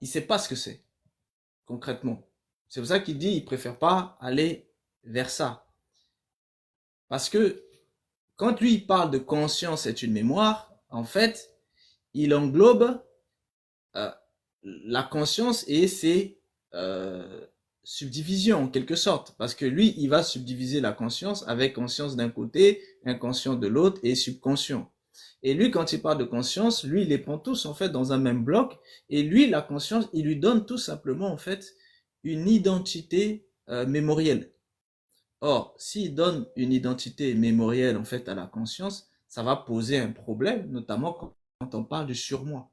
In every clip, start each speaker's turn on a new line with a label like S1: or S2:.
S1: il ne sait pas ce que c'est, concrètement. C'est pour ça qu'il dit qu'il ne préfère pas aller vers ça. Parce que quand lui, il parle de conscience est une mémoire, en fait, il englobe euh, la conscience et ses euh, subdivisions en quelque sorte. Parce que lui, il va subdiviser la conscience avec conscience d'un côté, inconscient de l'autre et subconscient. Et lui, quand il parle de conscience, lui, il les prend tous en fait dans un même bloc. Et lui, la conscience, il lui donne tout simplement en fait une identité mémorielle. Or, s'il donne une identité mémorielle en fait à la conscience, ça va poser un problème, notamment quand on parle du surmoi.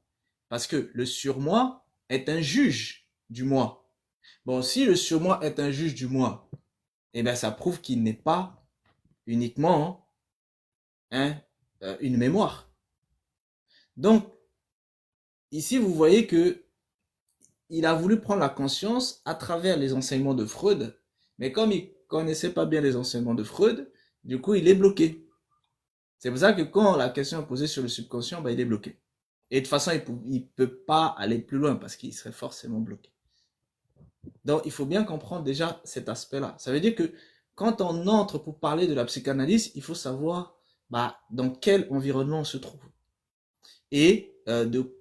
S1: Parce que le surmoi est un juge du moi. Bon, si le surmoi est un juge du moi, eh bien, ça prouve qu'il n'est pas uniquement une mémoire. Donc, ici, vous voyez que il a voulu prendre la conscience à travers les enseignements de Freud, mais comme il connaissait pas bien les enseignements de Freud, du coup, il est bloqué. C'est pour ça que quand la question est posée sur le subconscient, ben, il est bloqué. Et de toute façon, il peut pas aller plus loin parce qu'il serait forcément bloqué. Donc, il faut bien comprendre déjà cet aspect-là. Ça veut dire que quand on entre pour parler de la psychanalyse, il faut savoir bah, dans quel environnement on se trouve. Et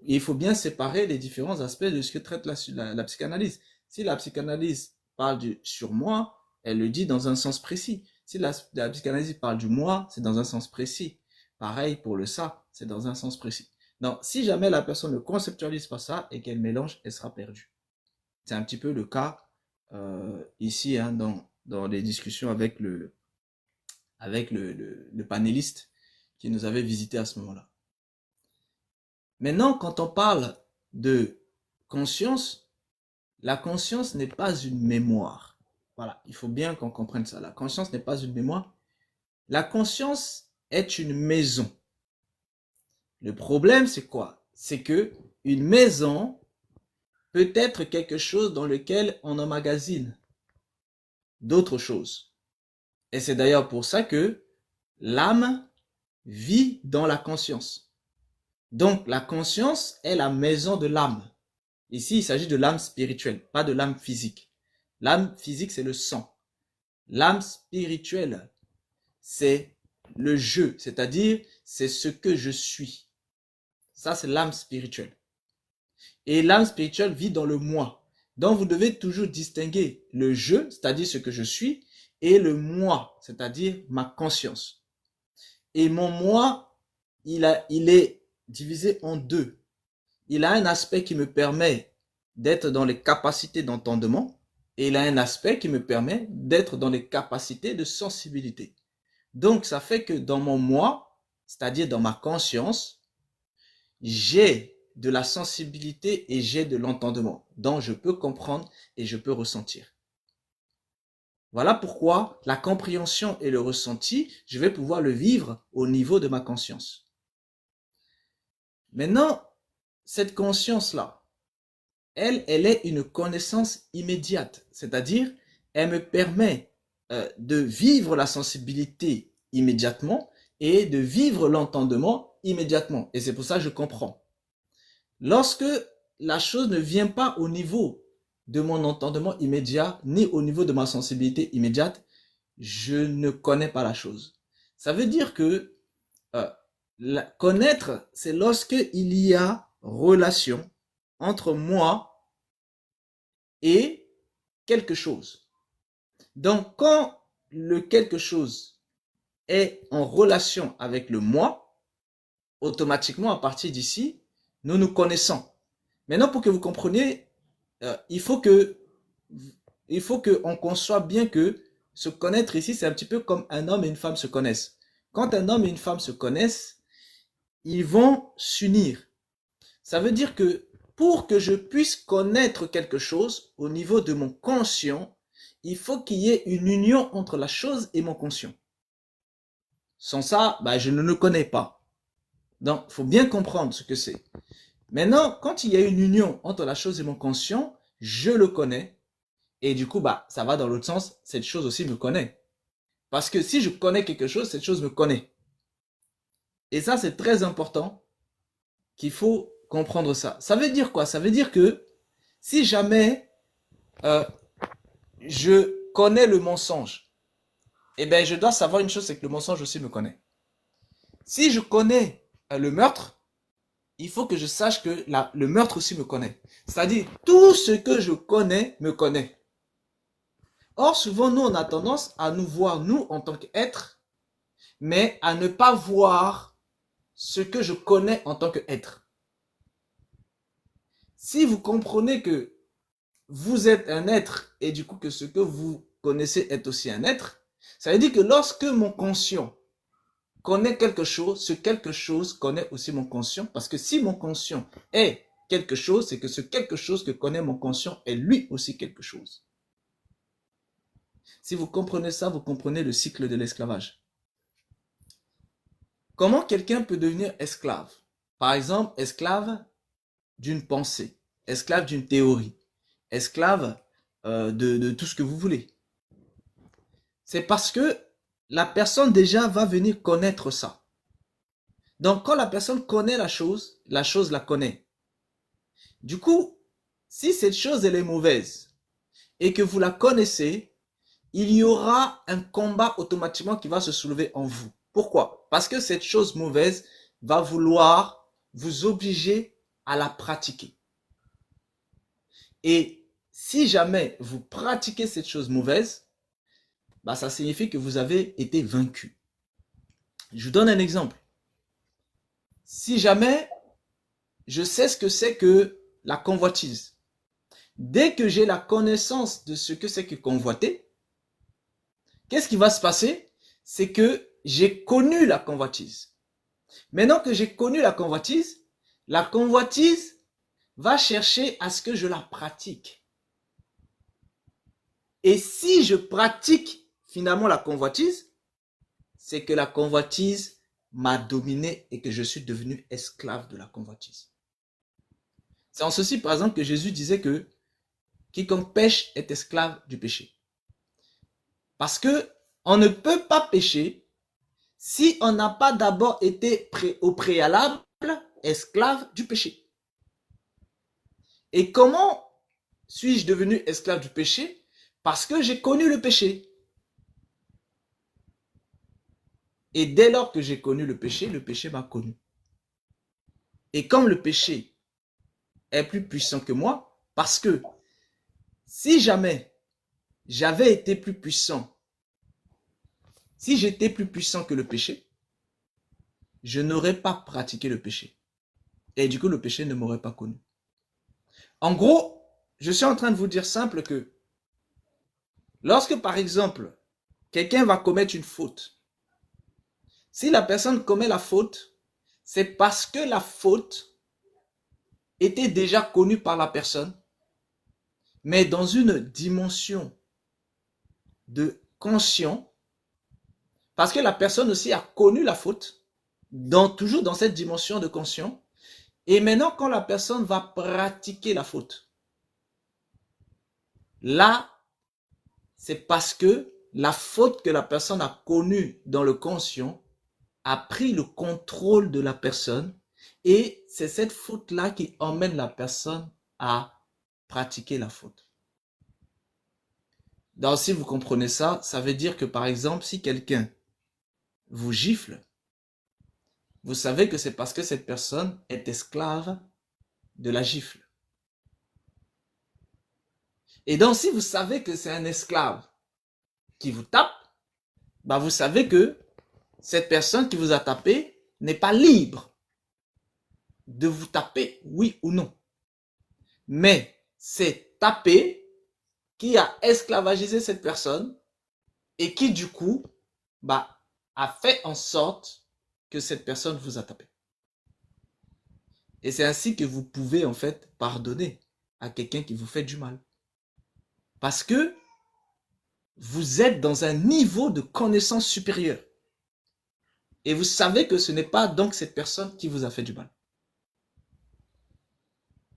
S1: il faut bien séparer les différents aspects de ce que traite la psychanalyse. Si la psychanalyse parle du surmoi, elle le dit dans un sens précis. Si la psychanalyse parle du moi, c'est dans un sens précis. Pareil pour le ça, c'est dans un sens précis. Donc, si jamais la personne ne conceptualise pas ça et qu'elle mélange, elle sera perdue. C'est un petit peu le cas ici hein, dans les discussions avec le panéliste qui nous avait visité à ce moment-là. Maintenant, quand on parle de conscience, la conscience n'est pas une mémoire. Voilà, il faut bien qu'on comprenne ça. La conscience n'est pas une mémoire. La conscience est une maison. Le problème, c'est quoi? C'est que une maison peut être quelque chose dans lequel on emmagasine d'autres choses. Et c'est d'ailleurs pour ça que l'âme vit dans la conscience. Donc la conscience est la maison de l'âme. Ici, il s'agit de l'âme spirituelle, pas de l'âme physique. L'âme physique, c'est le sang. L'âme spirituelle, c'est le je, c'est-à-dire c'est ce que je suis. Ça, c'est l'âme spirituelle. Et l'âme spirituelle vit dans le moi. Donc, vous devez toujours distinguer le je, c'est-à-dire ce que je suis, et le moi, c'est-à-dire ma conscience. Et mon moi, il est divisé en deux. Il a un aspect qui me permet d'être dans les capacités d'entendement et il a un aspect qui me permet d'être dans les capacités de sensibilité. Donc, ça fait que dans mon moi, c'est-à-dire dans ma conscience, j'ai de la sensibilité et j'ai de l'entendement. Donc, je peux comprendre et je peux ressentir. Voilà pourquoi la compréhension et le ressenti, je vais pouvoir le vivre au niveau de ma conscience. Maintenant, cette conscience-là, elle est une connaissance immédiate, c'est-à-dire, elle me permet de vivre la sensibilité immédiatement et de vivre l'entendement immédiatement. Et c'est pour ça que je comprends. Lorsque la chose ne vient pas au niveau de mon entendement immédiat, ni au niveau de ma sensibilité immédiate, je ne connais pas la chose. Ça veut dire que connaître, c'est lorsque il y a relation entre moi et quelque chose. Donc, quand le quelque chose est en relation avec le moi, automatiquement, à partir d'ici, nous nous connaissons. Maintenant, pour que vous compreniez, il faut qu'on conçoive bien que se connaître ici, c'est un petit peu comme un homme et une femme se connaissent. Quand un homme et une femme se connaissent, ils vont s'unir. Ça veut dire que pour que je puisse connaître quelque chose au niveau de mon conscient, il faut qu'il y ait une union entre la chose et mon conscient. Sans ça, bah, je ne le connais pas. Donc, il faut bien comprendre ce que c'est. Maintenant, quand il y a une union entre la chose et mon conscient, je le connais. Et du coup, bah, ça va dans l'autre sens. Cette chose aussi me connaît. Parce que si je connais quelque chose, cette chose me connaît. Et ça, c'est très important qu'il faut comprendre ça. Ça veut dire quoi? Ça veut dire que Si jamais je connais le mensonge, eh bien, je dois savoir une chose, c'est que le mensonge aussi me connaît. Si je connais le meurtre, il faut que je sache que le meurtre aussi me connaît. C'est-à-dire, tout ce que je connais me connaît. Or, souvent, nous, on a tendance à nous voir, nous, en tant qu'êtres, mais à ne pas voir ce que je connais en tant qu'être. Si vous comprenez que vous êtes un être et du coup que ce que vous connaissez est aussi un être, ça veut dire que lorsque mon conscient connaît quelque chose, ce quelque chose connaît aussi mon conscient, parce que si mon conscient est quelque chose, c'est que ce quelque chose que connaît mon conscient est lui aussi quelque chose. Si vous comprenez ça, vous comprenez le cycle de l'esclavage. Comment quelqu'un peut devenir esclave? Par exemple, esclave d'une pensée, esclave d'une théorie, esclave de tout ce que vous voulez. C'est parce que la personne déjà va venir connaître ça. Donc quand la personne connaît la chose la connaît. Du coup, si cette chose elle est mauvaise et que vous la connaissez, il y aura un combat automatiquement qui va se soulever en vous. Pourquoi? Parce que cette chose mauvaise va vouloir vous obliger à la pratiquer. Et si jamais vous pratiquez cette chose mauvaise, bah ça signifie que vous avez été vaincu. Je vous donne un exemple. Si jamais je sais ce que c'est que la convoitise, dès que j'ai la connaissance de ce que c'est que convoiter, qu'est-ce qui va se passer? C'est que j'ai connu la convoitise. Maintenant que j'ai connu la convoitise va chercher à ce que je la pratique. Et si je pratique finalement la convoitise, c'est que la convoitise m'a dominé et que je suis devenu esclave de la convoitise. C'est en ceci, par exemple, que Jésus disait que quiconque pêche est esclave du péché. Parce que on ne peut pas pécher si on n'a pas d'abord été au préalable esclave du péché. Et comment suis-je devenu esclave du péché? Parce que j'ai connu le péché. Et dès lors que j'ai connu le péché m'a connu. Et comme le péché est plus puissant que moi, parce que si jamais j'avais été plus puissant, si j'étais plus puissant que le péché, je n'aurais pas pratiqué le péché. Et du coup, le péché ne m'aurait pas connu. En gros, je suis en train de vous dire simple que lorsque, par exemple, quelqu'un va commettre une faute, si la personne commet la faute, c'est parce que la faute était déjà connue par la personne, mais dans une dimension de conscient, parce que la personne aussi a connu la faute, toujours dans cette dimension de conscient, et maintenant quand la personne va pratiquer la faute, là, c'est parce que la faute que la personne a connue dans le conscient a pris le contrôle de la personne et c'est cette faute-là qui emmène la personne à pratiquer la faute. Donc si vous comprenez ça, ça veut dire que par exemple, si quelqu'un vous gifle, vous savez que c'est parce que cette personne est esclave de la gifle. Et donc si vous savez que c'est un esclave qui vous tape, bah vous savez que cette personne qui vous a tapé n'est pas libre de vous taper, oui ou non. Mais c'est taper qui a esclavagisé cette personne et qui du coup a fait en sorte que cette personne vous a tapé. Et c'est ainsi que vous pouvez en fait pardonner à quelqu'un qui vous fait du mal. Parce que vous êtes dans un niveau de connaissance supérieur. Et vous savez que ce n'est pas donc cette personne qui vous a fait du mal.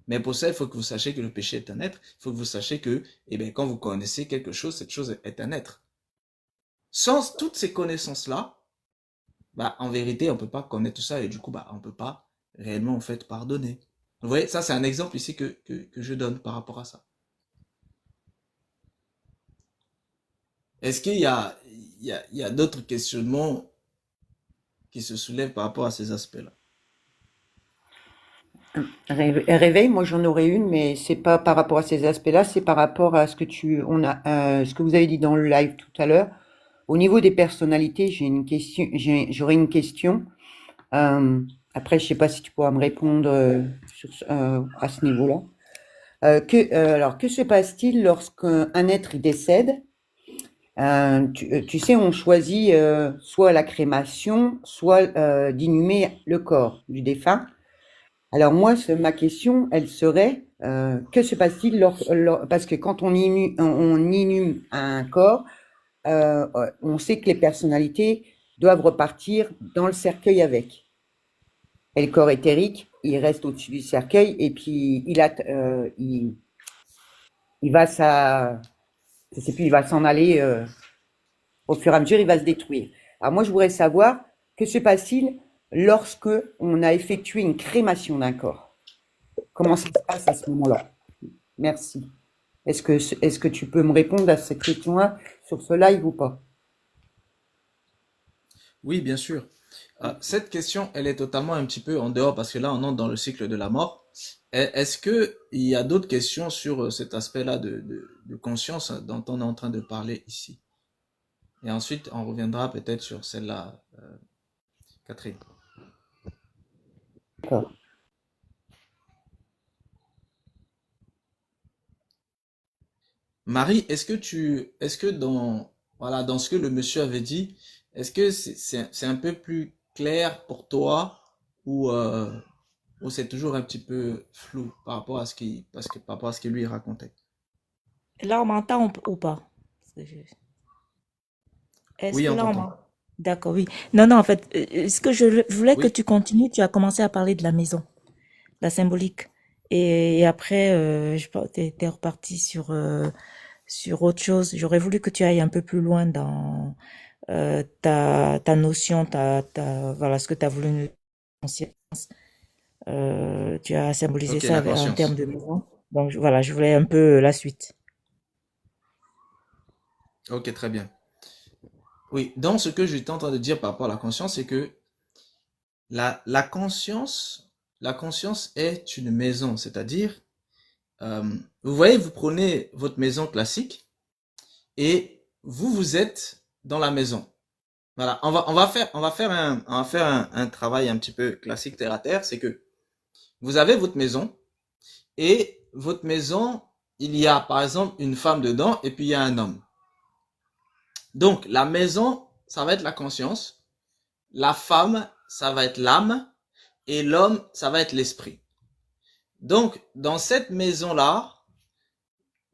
S1: Mais pour ça, il faut que vous sachiez que le péché est un être. Il faut que vous sachiez que quand vous connaissez quelque chose, cette chose est un être. Sans toutes ces connaissances-là, en vérité, on ne peut pas connaître tout ça et du coup, on ne peut pas réellement en fait pardonner. Vous voyez, ça c'est un exemple ici que je donne par rapport à ça. Est-ce qu'il y a, il y a d'autres questionnements qui se soulèvent par rapport à ces aspects-là?
S2: Réveil, moi j'en aurais une, mais c'est pas par rapport à ces aspects-là, c'est par rapport à ce que vous avez dit dans le live tout à l'heure. Au niveau des personnalités, j'aurais une question. Euh, Après, je sais pas si tu pourras me répondre à ce niveau-là. Alors, que se passe-t-il lorsqu'un être il décède? Tu sais, on choisit soit la crémation, soit d'inhumer le corps du défunt. Alors moi, ma question, elle serait, que se passe-t-il parce que quand on inhume un corps, on sait que les personnalités doivent repartir dans le cercueil avec. Et le corps éthérique, il reste au-dessus du cercueil et puis il va je sais plus, il va s'en aller au fur et à mesure, il va se détruire. Alors moi, je voudrais savoir, que se passe-t-il lorsque on a effectué une crémation d'un corps? Comment ça se passe à ce moment-là? Merci. Est-ce que tu peux me répondre à cette question-là sur ce live ou pas?
S1: Oui, bien sûr. Cette question, elle est totalement un petit peu en dehors parce que là, on entre dans le cycle de la mort. Est-ce que il y a d'autres questions sur cet aspect-là de conscience dont on est en train de parler ici? Et ensuite, on reviendra peut-être sur celle-là, Catherine.
S2: D'accord.
S1: Marie, est-ce que dans, voilà, dans ce que le monsieur avait dit, est-ce que c'est un peu plus clair pour toi ou, euh, ou c'est toujours un petit peu flou par rapport à par rapport à ce qu'il lui racontait?
S3: Là, on m'entend ou pas? Est-ce
S1: Oui,
S3: que
S1: on
S3: là, on
S1: t'entend.
S3: m'entend? D'accord, oui. Non, non, en fait, ce que je voulais que
S1: Oui.
S3: tu continues, tu as commencé à parler de la maison, la symbolique. Et après, t'es reparti sur autre chose. J'aurais voulu que tu ailles un peu plus loin dans ta notion, voilà, ce que tu as voulu nous conscience. Tu as symbolisé
S1: Ok,
S3: ça
S1: la
S3: en termes
S1: conscience.
S3: de maison. Donc, voilà, je voulais un peu la suite.
S1: Ok, très bien. Oui, donc ce que j'étais en train de dire par rapport à la conscience, c'est que la la conscience est une maison, c'est-à-dire, euh, vous voyez, vous prenez votre maison classique et vous êtes dans la maison. Voilà, on va faire un travail un petit peu classique terre à terre, c'est que vous avez votre maison et votre maison, il y a par exemple une femme dedans et puis il y a un homme. Donc la maison, ça va être la conscience, la femme, ça va être l'âme et l'homme, ça va être l'esprit. Donc dans cette maison-là,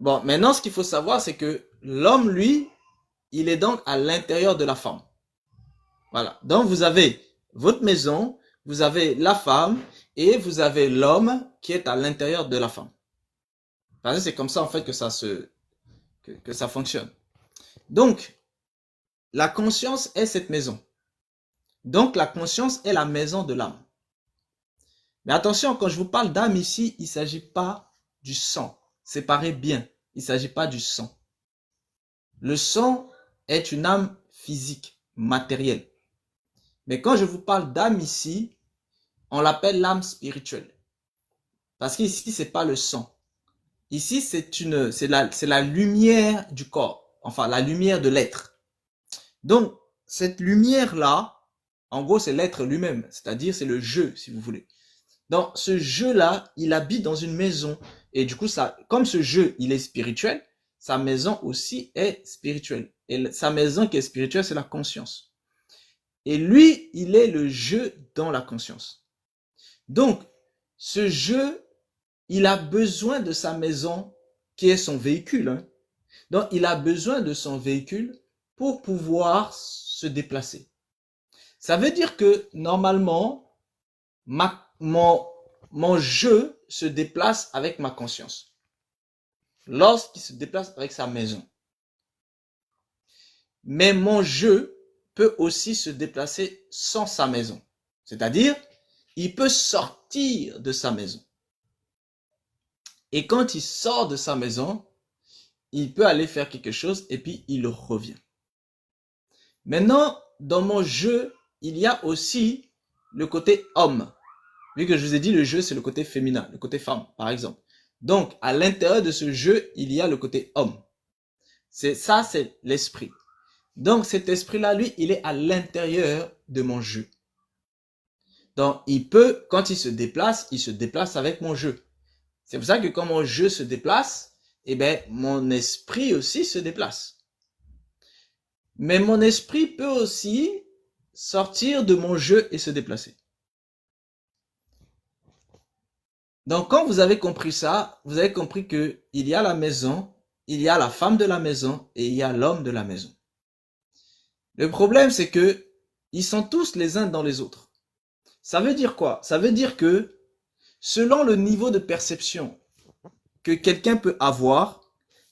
S1: bon, maintenant ce qu'il faut savoir, c'est que l'homme, lui, il est donc à l'intérieur de la femme. Voilà. Donc vous avez votre maison, vous avez la femme et vous avez l'homme qui est à l'intérieur de la femme. Parce que c'est comme ça en fait que ça fonctionne. Donc la conscience est cette maison. Donc la conscience est la maison de l'âme. Mais attention, quand je vous parle d'âme ici, il ne s'agit pas du sang. Séparez bien. Il ne s'agit pas du sang. Le sang est une âme physique, matérielle. Mais quand je vous parle d'âme ici, on l'appelle l'âme spirituelle. Parce qu'ici, ce n'est pas le sang. Ici, c'est la lumière du corps. Enfin, la lumière de l'être. Donc, cette lumière-là, en gros, c'est l'être lui-même. C'est-à-dire, c'est le jeu, si vous voulez. Donc, ce jeu-là, il habite dans une maison. Et du coup, ça, comme ce jeu, il est spirituel, sa maison aussi est spirituelle. Et sa maison qui est spirituelle, c'est la conscience. Et lui, il est le jeu dans la conscience. Donc, ce jeu, il a besoin de sa maison qui est son véhicule. Hein. Donc, il a besoin de son véhicule pour pouvoir se déplacer. Ça veut dire que normalement, ma, mon, mon jeu se déplace avec ma conscience. Lorsqu'il se déplace avec sa maison. Mais mon jeu peut aussi se déplacer sans sa maison. C'est-à-dire, il peut sortir de sa maison. Et quand il sort de sa maison, il peut aller faire quelque chose et puis il revient. Maintenant, dans mon jeu, il y a aussi le côté homme. Vu que je vous ai dit, le jeu, c'est le côté féminin, le côté femme, par exemple. Donc, à l'intérieur de ce jeu, il y a le côté homme. Ça, c'est l'esprit. Donc, cet esprit-là, lui, il est à l'intérieur de mon jeu. Donc, il peut, quand il se déplace avec mon jeu. C'est pour ça que quand mon jeu se déplace, eh ben, mon esprit aussi se déplace. Mais mon esprit peut aussi sortir de mon jeu et se déplacer. Donc, quand vous avez compris ça, vous avez compris que il y a la maison, il y a la femme de la maison et il y a l'homme de la maison. Le problème, c'est que ils sont tous les uns dans les autres. Ça veut dire quoi? Ça veut dire que selon le niveau de perception que quelqu'un peut avoir,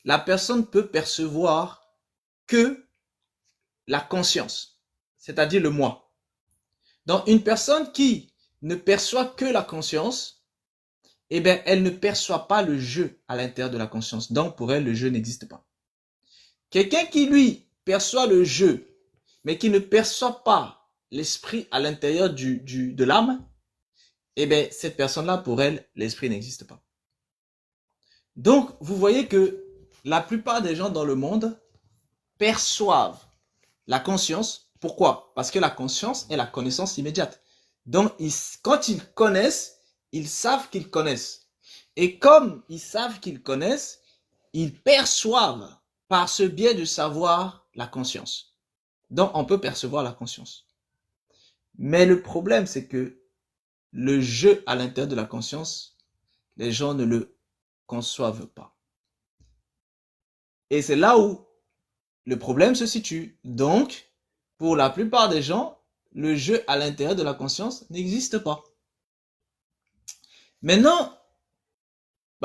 S1: la personne peut percevoir que la conscience, c'est-à-dire le moi. Donc, une personne qui ne perçoit que la conscience, eh bien, elle ne perçoit pas le jeu à l'intérieur de la conscience. Donc, pour elle, le jeu n'existe pas. Quelqu'un qui, lui, perçoit le jeu, mais qui ne perçoit pas l'esprit à l'intérieur de l'âme, eh bien, cette personne-là, pour elle, l'esprit n'existe pas. Donc, vous voyez que la plupart des gens dans le monde perçoivent la conscience. Pourquoi? Parce que la conscience est la connaissance immédiate. Donc, quand ils connaissent, ils savent qu'ils connaissent. Et comme ils savent qu'ils connaissent, ils perçoivent par ce biais de savoir la conscience. Donc, on peut percevoir la conscience. Mais le problème, c'est que le jeu à l'intérieur de la conscience, les gens ne le conçoivent pas. Et c'est là où le problème se situe. Donc, pour la plupart des gens, le jeu à l'intérieur de la conscience n'existe pas. Maintenant,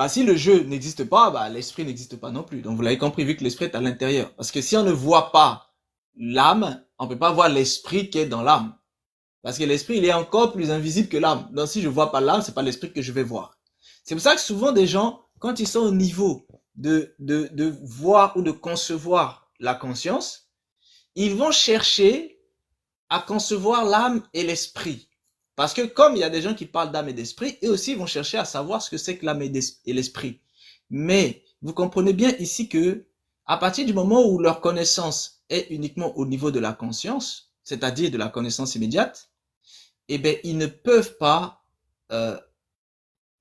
S1: si le jeu n'existe pas, l'esprit n'existe pas non plus. Donc, vous l'avez compris, vu que l'esprit est à l'intérieur. Parce que si on ne voit pas l'âme, on ne peut pas voir l'esprit qui est dans l'âme. Parce que l'esprit, il est encore plus invisible que l'âme. Donc, si je ne vois pas l'âme, c'est pas l'esprit que je vais voir. C'est pour ça que souvent des gens, quand ils sont au niveau de voir ou de concevoir la conscience, ils vont chercher à concevoir l'âme et l'esprit. Parce que comme il y a des gens qui parlent d'âme et d'esprit, eux aussi vont chercher à savoir ce que c'est que l'âme et l'esprit. Mais vous comprenez bien ici que à partir du moment où leur connaissance est uniquement au niveau de la conscience, c'est-à-dire de la connaissance immédiate, eh bien, ils ne peuvent pas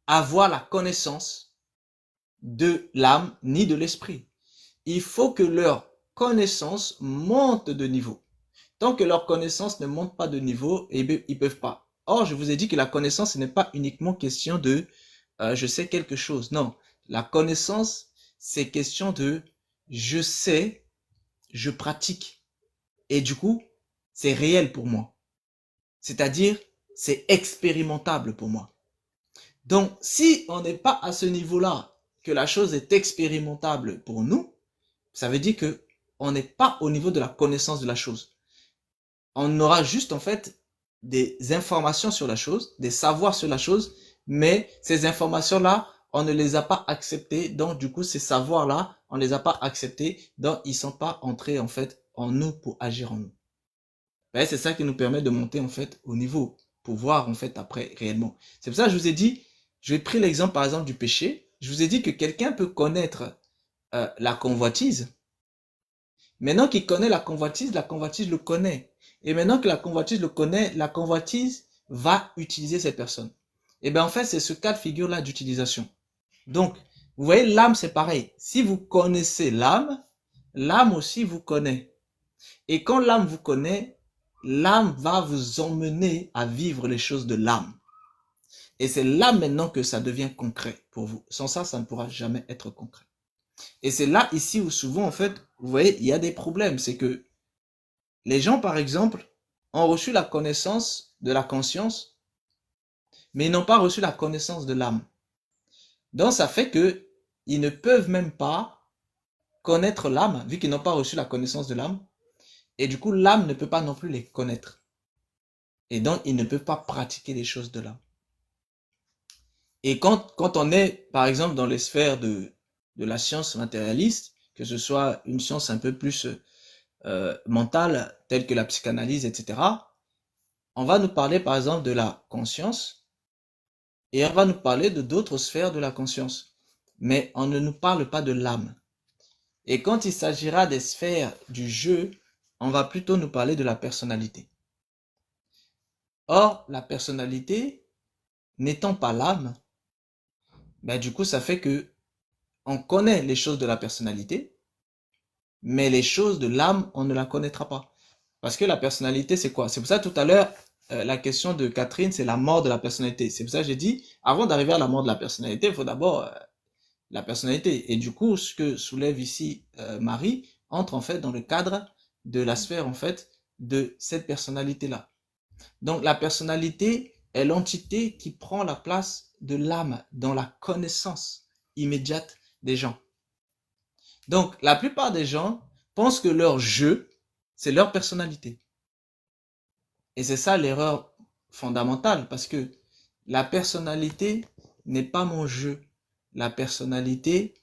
S1: avoir la connaissance de l'âme ni de l'esprit. Il faut que leur connaissance monte de niveau. Tant que leur connaissance ne monte pas de niveau, eh bien, ils peuvent pas. Or, je vous ai dit que la connaissance, ce n'est pas uniquement question de je sais quelque chose. Non, la connaissance, c'est question de je sais, je pratique. Et du coup, c'est réel pour moi. C'est-à-dire, c'est expérimentable pour moi. Donc, si on n'est pas à ce niveau-là, que la chose est expérimentable pour nous, ça veut dire que on n'est pas au niveau de la connaissance de la chose. On aura juste en fait des informations sur la chose, des savoirs sur la chose, mais ces informations-là, on ne les a pas acceptées, donc du coup ces savoirs-là, on ne les a pas acceptés, donc ils ne sont pas entrés en fait en nous pour agir en nous. C'est ça qui nous permet de monter en fait au niveau, pour voir en fait après réellement. C'est pour ça que je vous ai dit, je vais prendre l'exemple par exemple du péché, je vous ai dit que quelqu'un peut connaître la convoitise. Maintenant qu'il connaît la convoitise le connaît. Et maintenant que la convoitise le connaît, la convoitise va utiliser cette personne. Et bien en fait, c'est ce cas de figure-là d'utilisation. Donc, vous voyez, l'âme, c'est pareil. Si vous connaissez l'âme, l'âme aussi vous connaît. Et quand l'âme vous connaît, l'âme va vous emmener à vivre les choses de l'âme. Et c'est là maintenant que ça devient concret pour vous. Sans ça, ça ne pourra jamais être concret. Et c'est là, ici, où souvent, en fait, vous voyez, il y a des problèmes. C'est que les gens, par exemple, ont reçu la connaissance de la conscience, mais ils n'ont pas reçu la connaissance de l'âme. Donc, ça fait que ils ne peuvent même pas connaître l'âme, vu qu'ils n'ont pas reçu la connaissance de l'âme. Et du coup, l'âme ne peut pas non plus les connaître. Et donc, ils ne peuvent pas pratiquer les choses de l'âme. Et quand on est, par exemple, dans les sphères de la science matérialiste, que ce soit une science un peu plus mentale, telle que la psychanalyse, etc., on va nous parler, par exemple, de la conscience et on va nous parler de d'autres sphères de la conscience. Mais on ne nous parle pas de l'âme. Et quand il s'agira des sphères du jeu, on va plutôt nous parler de la personnalité. Or, la personnalité, n'étant pas l'âme, ben du coup, ça fait que on connaît les choses de la personnalité, mais les choses de l'âme, on ne la connaîtra pas. Parce que la personnalité, c'est quoi? C'est pour ça tout à l'heure, la question de Catherine, c'est la mort de la personnalité. C'est pour ça que j'ai dit, avant d'arriver à la mort de la personnalité, il faut d'abord la personnalité. Et du coup, ce que soulève ici Marie entre en fait dans le cadre de la sphère en fait de cette personnalité-là. Donc la personnalité est l'entité qui prend la place de l'âme dans la connaissance immédiate des gens. Donc la plupart des gens pensent que leur jeu, c'est leur personnalité. Et c'est ça l'erreur fondamentale, parce que la personnalité n'est pas mon jeu. La personnalité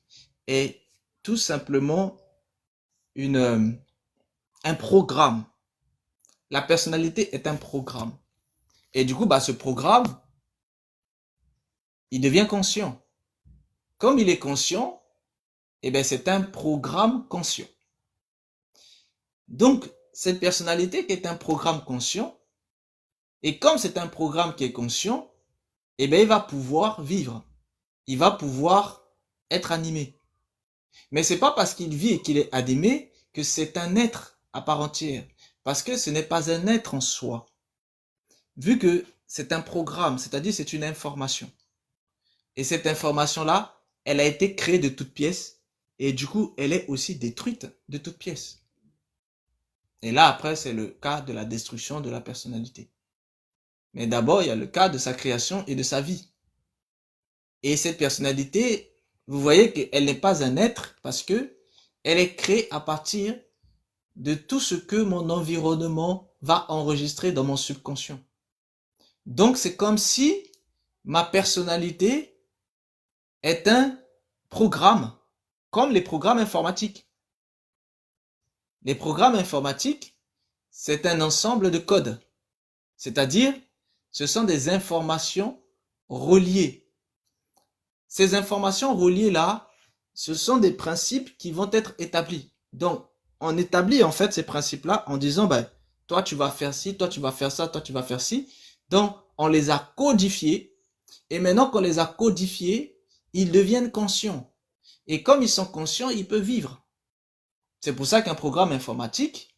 S1: est tout simplement un programme. La personnalité est un programme. Et du coup, ce programme, il devient conscient. Comme il est conscient, c'est un programme conscient. Donc, cette personnalité qui est un programme conscient, et comme c'est un programme qui est conscient, il va pouvoir vivre. Il va pouvoir être animé. Mais c'est pas parce qu'il vit et qu'il est animé que c'est un être à part entière. Parce que ce n'est pas un être en soi. Vu que c'est un programme, c'est-à-dire c'est une information. Et cette information-là, elle a été créée de toutes pièces. Et du coup, elle est aussi détruite de toutes pièces. Et là, après, c'est le cas de la destruction de la personnalité. Mais d'abord, il y a le cas de sa création et de sa vie. Et cette personnalité, vous voyez qu'elle n'est pas un être parce que elle est créée à partir de tout ce que mon environnement va enregistrer dans mon subconscient. Donc, c'est comme si ma personnalité est un programme, comme les programmes informatiques. Les programmes informatiques, c'est un ensemble de codes. C'est-à-dire, ce sont des informations reliées. Ces informations reliées-là, ce sont des principes qui vont être établis. Donc, on établit en fait ces principes-là en disant, toi tu vas faire ci, toi tu vas faire ça, toi tu vas faire ci. Donc, on les a codifiés. Et maintenant qu'on les a codifiés, ils deviennent conscients. Et comme ils sont conscients, ils peuvent vivre. C'est pour ça qu'un programme informatique,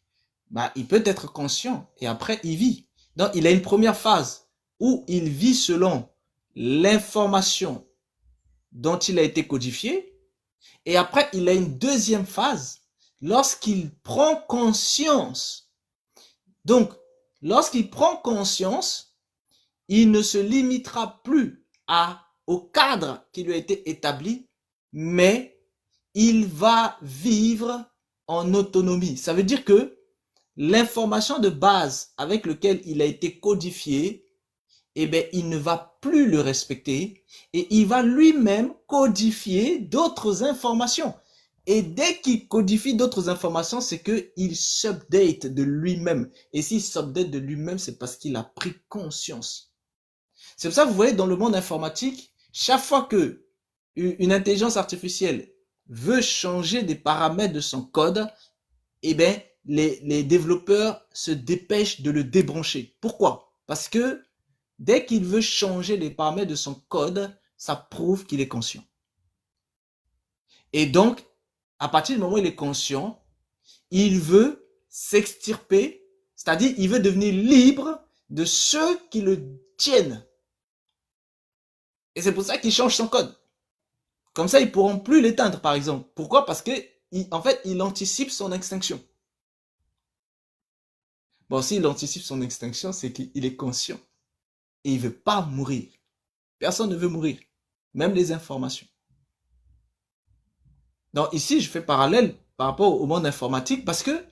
S1: il peut être conscient et après il vit. Donc, il a une première phase où il vit selon l'information dont il a été codifié. Et après, il a une deuxième phase lorsqu'il prend conscience. Donc, lorsqu'il prend conscience, il ne se limitera plus au cadre qui lui a été établi, mais il va vivre en autonomie. Ça veut dire que l'information de base avec laquelle il a été codifié, il ne va plus le respecter et il va lui-même codifier d'autres informations. Et dès qu'il codifie d'autres informations, c'est qu'il s'update de lui-même. Et s'il s'update de lui-même, c'est parce qu'il a pris conscience. C'est pour ça que vous voyez dans le monde informatique, chaque fois que une intelligence artificielle veut changer des paramètres de son code, les développeurs se dépêchent de le débrancher. Pourquoi? Parce que dès qu'il veut changer les paramètres de son code, ça prouve qu'il est conscient. Et donc, à partir du moment où il est conscient, il veut s'extirper, c'est-à-dire il veut devenir libre de ceux qui le tiennent. Et c'est pour ça qu'il change son code. Comme ça, ils ne pourront plus l'éteindre, par exemple. Pourquoi? Parce que, en fait, il anticipe son extinction. Bon, s'il anticipe son extinction, c'est qu'il est conscient. Et il ne veut pas mourir. Personne ne veut mourir. Même les informations. Donc ici, je fais parallèle par rapport au monde informatique parce que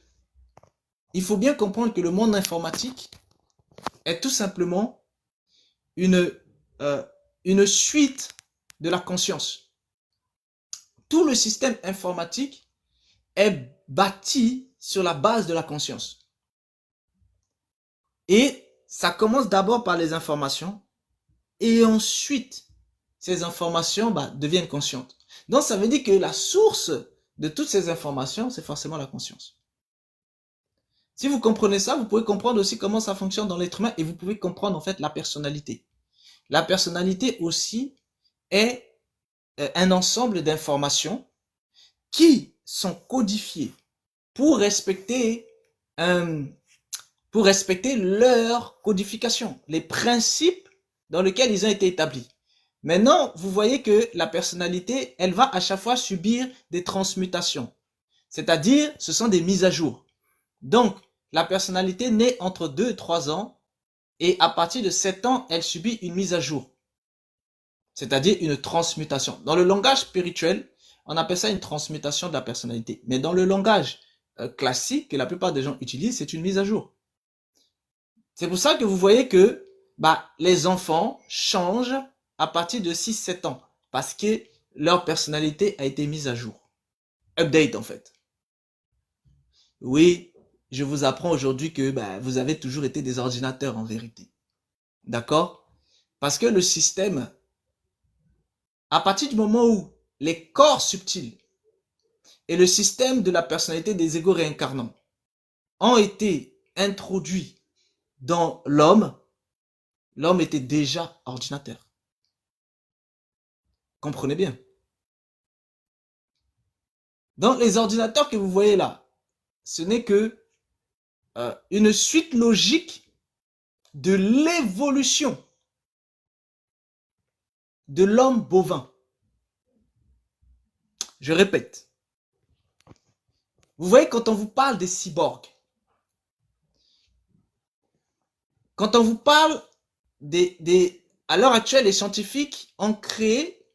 S1: il faut bien comprendre que le monde informatique est tout simplement une une suite de la conscience. Tout le système informatique est bâti sur la base de la conscience. Et ça commence d'abord par les informations et ensuite, ces informations deviennent conscientes. Donc, ça veut dire que la source de toutes ces informations, c'est forcément la conscience. Si vous comprenez ça, vous pouvez comprendre aussi comment ça fonctionne dans l'être humain et vous pouvez comprendre en fait la personnalité. La personnalité aussi est un ensemble d'informations qui sont codifiées pour respecter leur codification, les principes dans lesquels ils ont été établis. Maintenant, vous voyez que la personnalité, elle va à chaque fois subir des transmutations. C'est-à-dire, ce sont des mises à jour. Donc, la personnalité naît entre 2 et 3 ans et à partir de 7 ans, elle subit une mise à jour. C'est-à-dire une transmutation. Dans le langage spirituel, on appelle ça une transmutation de la personnalité. Mais dans le langage classique que la plupart des gens utilisent, c'est une mise à jour. C'est pour ça que vous voyez que les enfants changent à partir de 6-7 ans parce que leur personnalité a été mise à jour. Update en fait. Oui, je vous apprends aujourd'hui que vous avez toujours été des ordinateurs en vérité. D'accord? Parce que le système, à partir du moment où les corps subtils et le système de la personnalité des égos réincarnants ont été introduits dans l'homme, l'homme était déjà ordinateur. Comprenez bien. Donc les ordinateurs que vous voyez là, ce n'est que une suite logique de l'évolution de l'homme bovin. Je répète. Vous voyez, quand on vous parle des cyborgs, quand on vous parle à l'heure actuelle, les scientifiques ont créé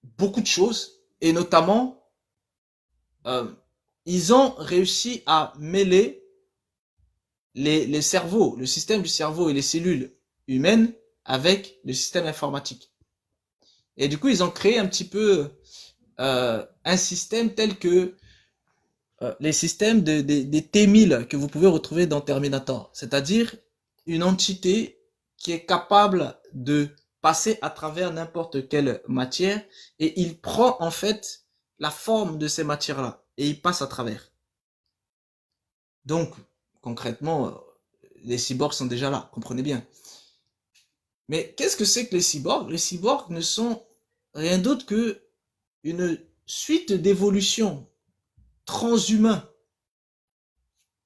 S1: beaucoup de choses et notamment, ils ont réussi à mêler les cerveaux, le système du cerveau et les cellules humaines avec le système informatique. Et du coup, ils ont créé un petit peu un système tel que les systèmes des T-1000 que vous pouvez retrouver dans Terminator. C'est-à-dire une entité qui est capable de passer à travers n'importe quelle matière et il prend en fait la forme de ces matières-là et il passe à travers. Donc, concrètement, les cyborgs sont déjà là, comprenez bien. Mais qu'est-ce que c'est que les cyborgs? Les cyborgs ne sont rien d'autre que une suite d'évolutions transhumains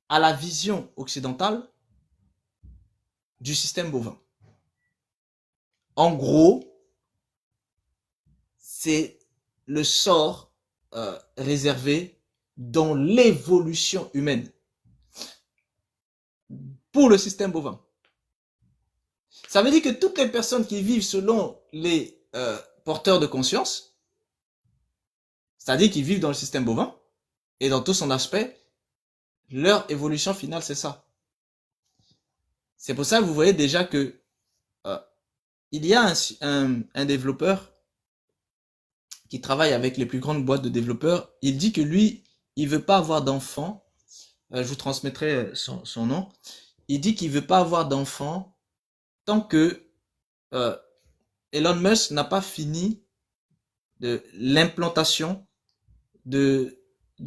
S1: à la vision occidentale du système bovin. En gros, c'est le sort réservé dans l'évolution humaine pour le système bovin. Ça veut dire que toutes les personnes qui vivent selon les porteurs de conscience, c'est-à-dire qui vivent dans le système bovin, et dans tout son aspect, leur évolution finale, c'est ça. C'est pour ça que vous voyez déjà que il y a un développeur qui travaille avec les plus grandes boîtes de développeurs. Il dit que lui, il veut pas avoir d'enfants. Je vous transmettrai son nom. Il dit qu'il veut pas avoir d'enfants tant que Elon Musk n'a pas fini de l'implantation de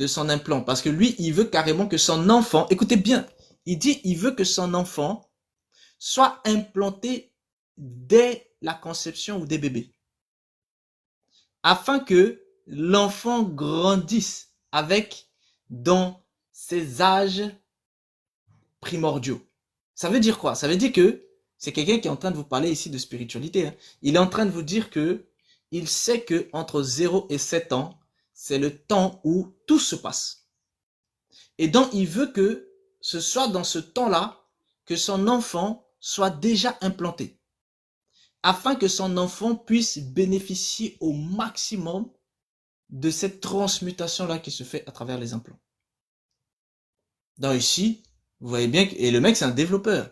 S1: son implant. Parce que lui, il veut carrément que son enfant, écoutez bien, il dit il veut que son enfant soit implanté dès la conception ou des bébés. Afin que l'enfant grandisse avec dans ses âges primordiaux. Ça veut dire quoi? Ça veut dire que c'est quelqu'un qui est en train de vous parler ici de spiritualité. Il est en train de vous dire que il sait que entre 0 et 7 ans, c'est le temps où tout se passe. Et donc, il veut que ce soit dans ce temps-là que son enfant soit déjà implanté. Afin que son enfant puisse bénéficier au maximum de cette transmutation-là qui se fait à travers les implants. Donc ici, vous voyez bien que, et le mec c'est un développeur.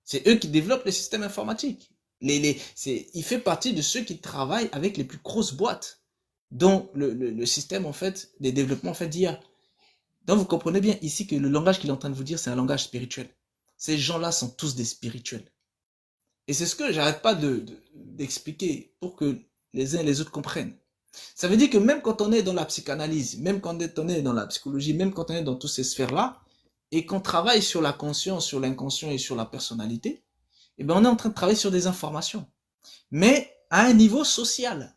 S1: C'est eux qui développent les systèmes informatiques. Il fait partie de ceux qui travaillent avec les plus grosses boîtes, dont le système en fait des développements en fait d'IA. Donc vous comprenez bien ici que le langage qu'il est en train de vous dire, c'est un langage spirituel. Ces gens-là sont tous des spirituels. Et c'est ce que j'arrête pas d'expliquer pour que les uns et les autres comprennent. Ça veut dire que même quand on est dans la psychanalyse, même quand on est dans la psychologie, même quand on est dans toutes ces sphères-là, et qu'on travaille sur la conscience, sur l'inconscient et sur la personnalité, eh bien on est en train de travailler sur des informations. Mais à un niveau social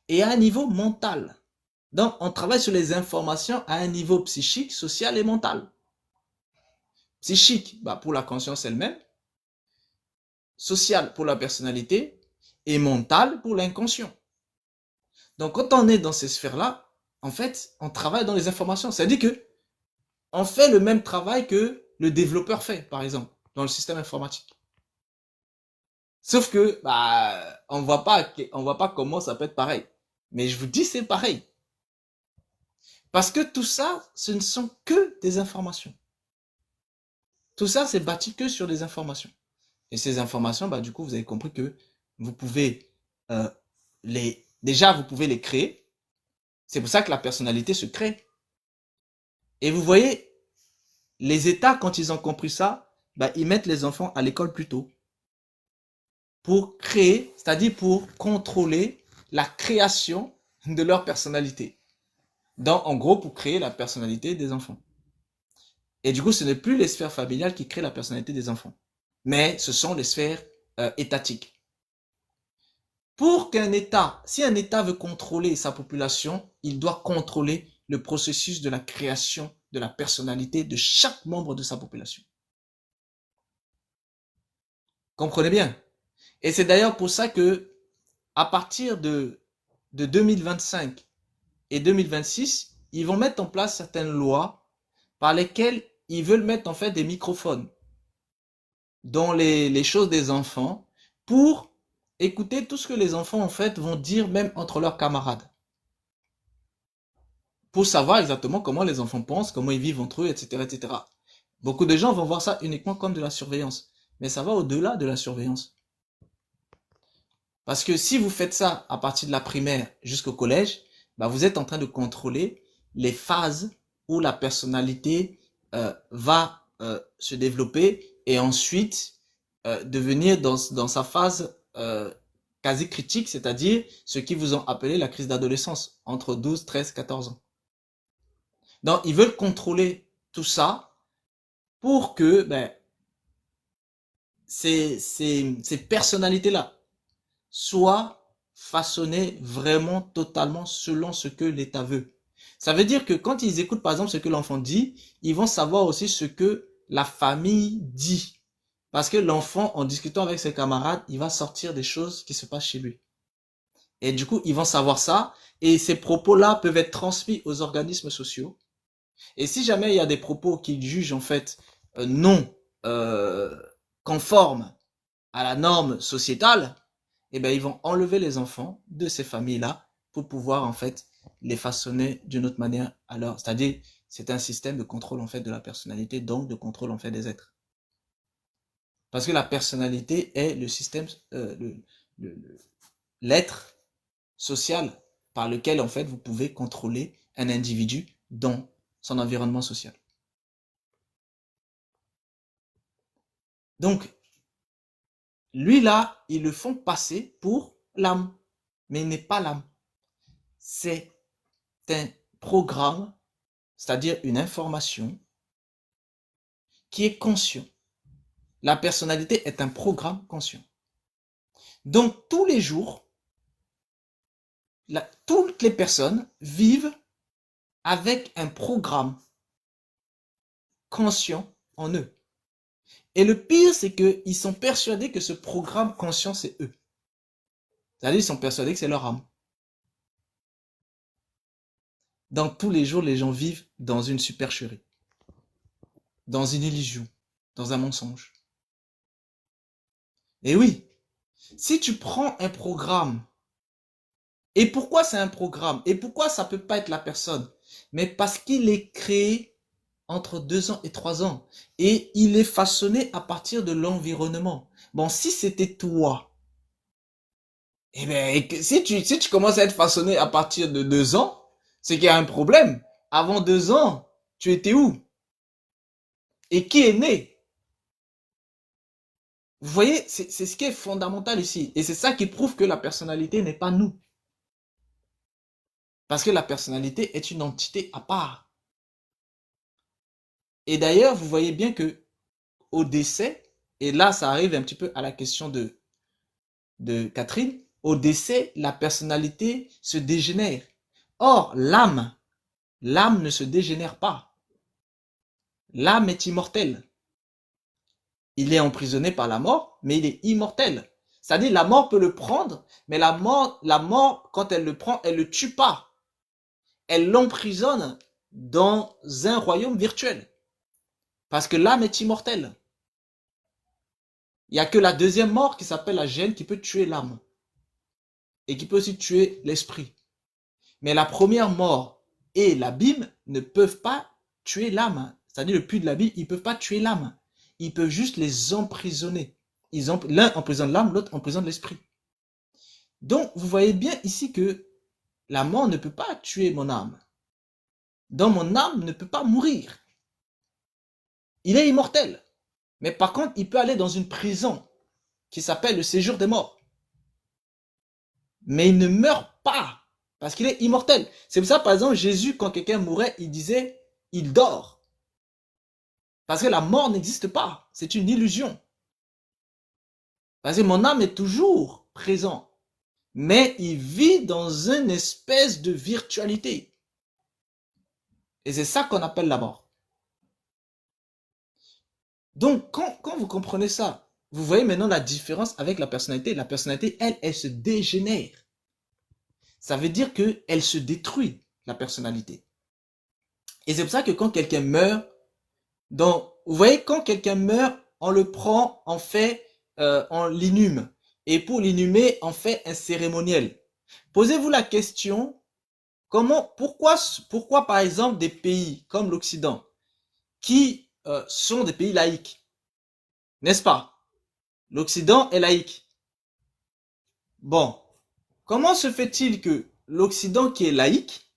S1: et à un niveau mental. Donc on travaille sur les informations à un niveau psychique, social et mental. Psychique, bah, pour la conscience elle-même, social pour la personnalité et mental pour l'inconscient. Donc quand on est dans ces sphères-là, en fait, on travaille dans les informations. C'est-à-dire que on fait le même travail que le développeur fait, par exemple, dans le système informatique. Sauf que, bah, on voit pas comment ça peut être pareil. Mais je vous dis, c'est pareil. Parce que tout ça, ce ne sont que des informations. Tout ça, c'est bâti que sur des informations. Et ces informations, bah, du coup, vous avez compris que vous pouvez déjà, vous pouvez les créer. C'est pour ça que la personnalité se crée. Et vous voyez, les États, quand ils ont compris ça, bah, ils mettent les enfants à l'école plus tôt. Pour créer, c'est-à-dire pour contrôler la création de leur personnalité. Donc, en gros, pour créer la personnalité des enfants. Et du coup, ce n'est plus les sphères familiales qui créent la personnalité des enfants, mais ce sont les sphères étatiques. Pour qu'un État, si un État veut contrôler sa population, il doit contrôler le processus de la création de la personnalité de chaque membre de sa population. Comprenez bien. Et c'est d'ailleurs pour ça que, à partir de 2025 et 2026, ils vont mettre en place certaines lois par lesquelles ils veulent mettre en fait des microphones dans les choses des enfants pour écouter tout ce que les enfants en fait vont dire même entre leurs camarades. Pour savoir exactement comment les enfants pensent, comment ils vivent entre eux, etc., etc. Beaucoup de gens vont voir ça uniquement comme de la surveillance. Mais ça va au-delà de la surveillance. Parce que si vous faites ça à partir de la primaire jusqu'au collège, bah vous êtes en train de contrôler les phases où la personnalité va se développer et ensuite devenir dans sa phase quasi critique, c'est-à-dire ce qu'ils vous ont appelé la crise d'adolescence, entre 12, 13, 14 ans. Donc, ils veulent contrôler tout ça pour que ces personnalités-là soient façonnées vraiment totalement selon ce que l'État veut. Ça veut dire que quand ils écoutent par exemple ce que l'enfant dit, ils vont savoir aussi ce que la famille dit. Parce que l'enfant, en discutant avec ses camarades, il va sortir des choses qui se passent chez lui. Et du coup, ils vont savoir ça. Et ces propos-là peuvent être transmis aux organismes sociaux. Et si jamais il y a des propos qu'ils jugent en fait non conformes à la norme sociétale, eh ben ils vont enlever les enfants de ces familles-là pour pouvoir en fait les façonner d'une autre manière. Alors, c'est-à-dire, c'est un système de contrôle en fait de la personnalité, donc de contrôle en fait des êtres. Parce que la personnalité est le système, l'être social par lequel en fait vous pouvez contrôler un individu dans son environnement social. Donc, lui là, ils le font passer pour l'âme, mais il n'est pas l'âme. C'est un programme, c'est-à-dire une information qui est conscient. La personnalité est un programme conscient. Donc, tous les jours, toutes les personnes vivent avec un programme conscient en eux. Et le pire, c'est qu'ils sont persuadés que ce programme conscient, c'est eux. C'est-à-dire, ils sont persuadés que c'est leur âme. Dans tous les jours, les gens vivent dans une supercherie, dans une illusion, dans un mensonge. Et oui, si tu prends un programme, et pourquoi c'est un programme? Et pourquoi ça ne peut pas être la personne? Mais parce qu'il est créé entre 2 ans et 3 ans. Et il est façonné à partir de l'environnement. Bon, si c'était toi, Eh bien, si tu commences à être façonné à partir de 2 ans, c'est qu'il y a un problème. Avant 2 ans, tu étais où? Et qui est né? Vous voyez, c'est ce qui est fondamental ici. Et c'est ça qui prouve que la personnalité n'est pas nous. Parce que la personnalité est une entité à part. Et d'ailleurs, vous voyez bien que au décès, et là ça arrive un petit peu à la question de Catherine, au décès, la personnalité se dégénère. Or, l'âme ne se dégénère pas. L'âme est immortelle. Il est emprisonné par la mort, mais il est immortel. C'est-à-dire, la mort peut le prendre, mais la mort, quand elle le prend, elle ne le tue pas. Elle l'emprisonne dans un royaume virtuel. Parce que l'âme est immortelle. Il n'y a que la deuxième mort qui s'appelle la gêne qui peut tuer l'âme. Et qui peut aussi tuer l'esprit. Mais la première mort et l'abîme ne peuvent pas tuer l'âme. C'est-à-dire le puits de l'abîme, ils ne peuvent pas tuer l'âme. Ils peuvent juste les emprisonner. L'un emprisonne l'âme, l'autre emprisonne l'esprit. Donc, vous voyez bien ici que la mort ne peut pas tuer mon âme. Donc, mon âme ne peut pas mourir. Il est immortel. Mais par contre, il peut aller dans une prison qui s'appelle le séjour des morts. Mais il ne meurt pas parce qu'il est immortel. C'est pour ça, par exemple, Jésus, quand quelqu'un mourait, il disait, il dort. Parce que la mort n'existe pas. C'est une illusion. Parce que mon âme est toujours présent. Mais il vit dans une espèce de virtualité. Et c'est ça qu'on appelle la mort. Donc, quand vous comprenez ça, vous voyez maintenant la différence avec la personnalité. La personnalité, elle se dégénère. Ça veut dire qu'elle se détruit, la personnalité. Et c'est pour ça que quand quelqu'un meurt, donc, vous voyez, quand quelqu'un meurt, on le prend, on l'inhume. Et pour l'inhumer, on fait un cérémoniel. Posez-vous la question, pourquoi par exemple des pays comme l'Occident, qui sont des pays laïques, n'est-ce pas? L'Occident est laïque. Bon, comment se fait-il que l'Occident qui est laïque,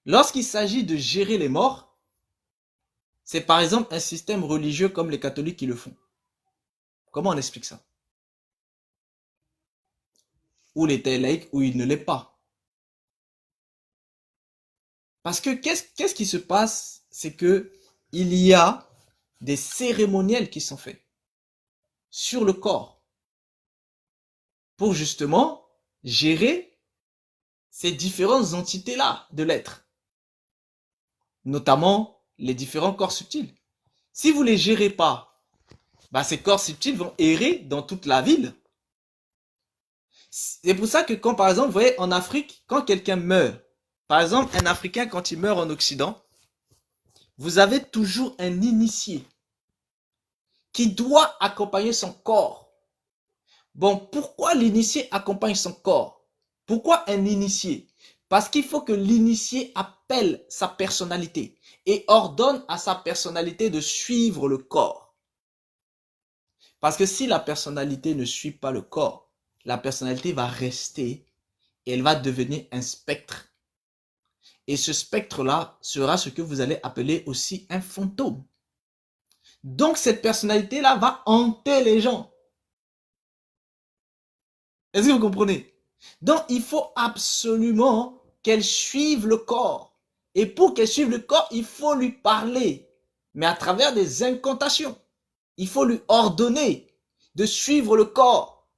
S1: lorsqu'il s'agit de gérer les morts, c'est par exemple un système religieux comme les catholiques qui le font? Comment on explique ça? Ou l'État est laïque ou il ne l'est pas. Parce que qu'est-ce qui se passe? C'est que il y a des cérémoniels qui sont faits sur le corps pour justement gérer ces différentes entités-là de l'être, notamment les différents corps subtils. Si vous ne les gérez pas, bah ces corps subtils vont errer dans toute la ville. C'est pour ça que quand par exemple, vous voyez en Afrique, quand quelqu'un meurt, par exemple un Africain quand il meurt en Occident, vous avez toujours un initié qui doit accompagner son corps. Bon, pourquoi l'initié accompagne son corps? Pourquoi un initié? Parce qu'il faut que l'initié appelle sa personnalité et ordonne à sa personnalité de suivre le corps. Parce que si la personnalité ne suit pas le corps, la personnalité va rester et elle va devenir un spectre. Et ce spectre-là sera ce que vous allez appeler aussi un fantôme. Donc cette personnalité-là va hanter les gens. Est-ce que vous comprenez? Donc il faut absolument qu'elle suive le corps. Et pour qu'elle suive le corps, il faut lui parler. Mais à travers des incantations. Il faut lui ordonner de suivre le corps.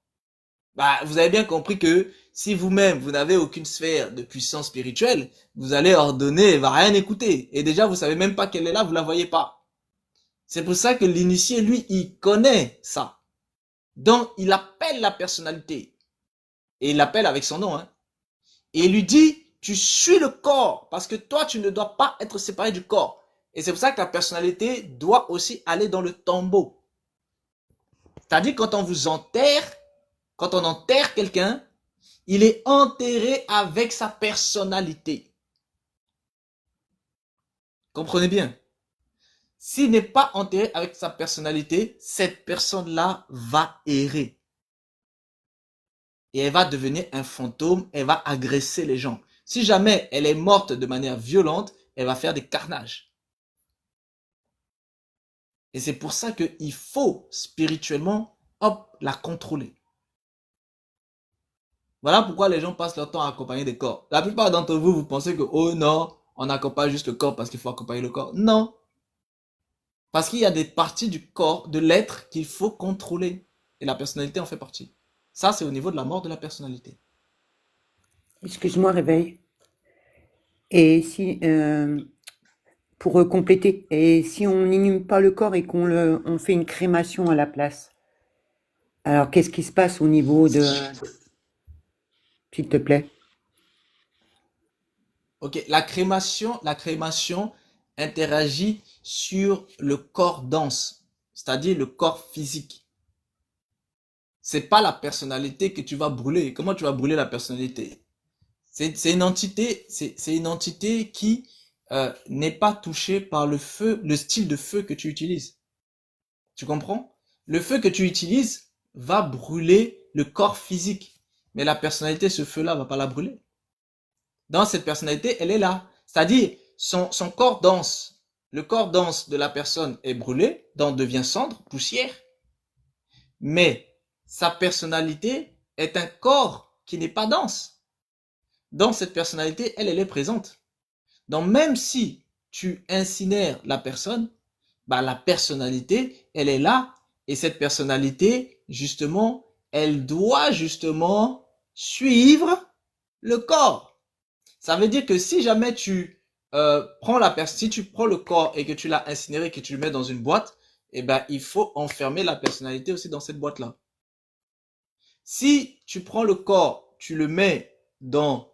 S1: Bah, vous avez bien compris que si vous-même, vous n'avez aucune sphère de puissance spirituelle, vous allez ordonner, elle va rien écouter. Et déjà, vous savez même pas qu'elle est là, vous la voyez pas. C'est pour ça que l'initié, lui, il connaît ça. Donc, il appelle la personnalité. Et il l'appelle avec son nom. Hein. Et il lui dit, tu suis le corps, parce que toi, tu ne dois pas être séparé du corps. Et c'est pour ça que la personnalité doit aussi aller dans le tombeau. C'est-à-dire, quand on vous enterre, quand on enterre quelqu'un, il est enterré avec sa personnalité. Comprenez bien. S'il n'est pas enterré avec sa personnalité, cette personne-là va errer. et elle va devenir un fantôme, elle va agresser les gens. Si jamais elle est morte de manière violente, elle va faire des carnages. Et c'est pour ça qu'il faut spirituellement, hop, la contrôler. Voilà pourquoi les gens passent leur temps à accompagner des corps. La plupart d'entre vous, vous pensez que, oh non, on accompagne juste le corps parce qu'il faut accompagner le corps. Non. Parce qu'il y a des parties du corps, de l'être, qu'il faut contrôler. Et la personnalité en fait partie. Ça, c'est au niveau de la mort de la personnalité.
S2: Excuse-moi, réveil. Et si, pour compléter, et si on n'inhume pas le corps et on fait une crémation à la place, alors qu'est-ce qui se passe au niveau de, s'il te plaît?
S1: Ok, la crémation interagit sur le corps dense, c'est-à-dire le corps physique. C'est pas la personnalité que tu vas brûler. Comment tu vas brûler la personnalité? C'est une entité qui n'est pas touchée par le feu, le style de feu que tu utilises. Tu comprends? Le feu que tu utilises va brûler le corps physique, mais la personnalité, ce feu-là va pas la brûler. Dans cette personnalité, elle est là. C'est-à-dire, son corps dense, le corps dense de la personne est brûlé, donc devient cendre, poussière, mais sa personnalité est un corps qui n'est pas dense. Dans cette personnalité, elle est présente. Donc même si tu incinères la personne, bah, la personnalité, elle est là. Et cette personnalité, justement, elle doit justement suivre le corps. Ça veut dire que si jamais tu prends la personne, si tu prends le corps et que tu l'as incinéré, que tu le mets dans une boîte, eh ben, il faut enfermer la personnalité aussi dans cette boîte-là. Si tu prends le corps, tu le mets dans,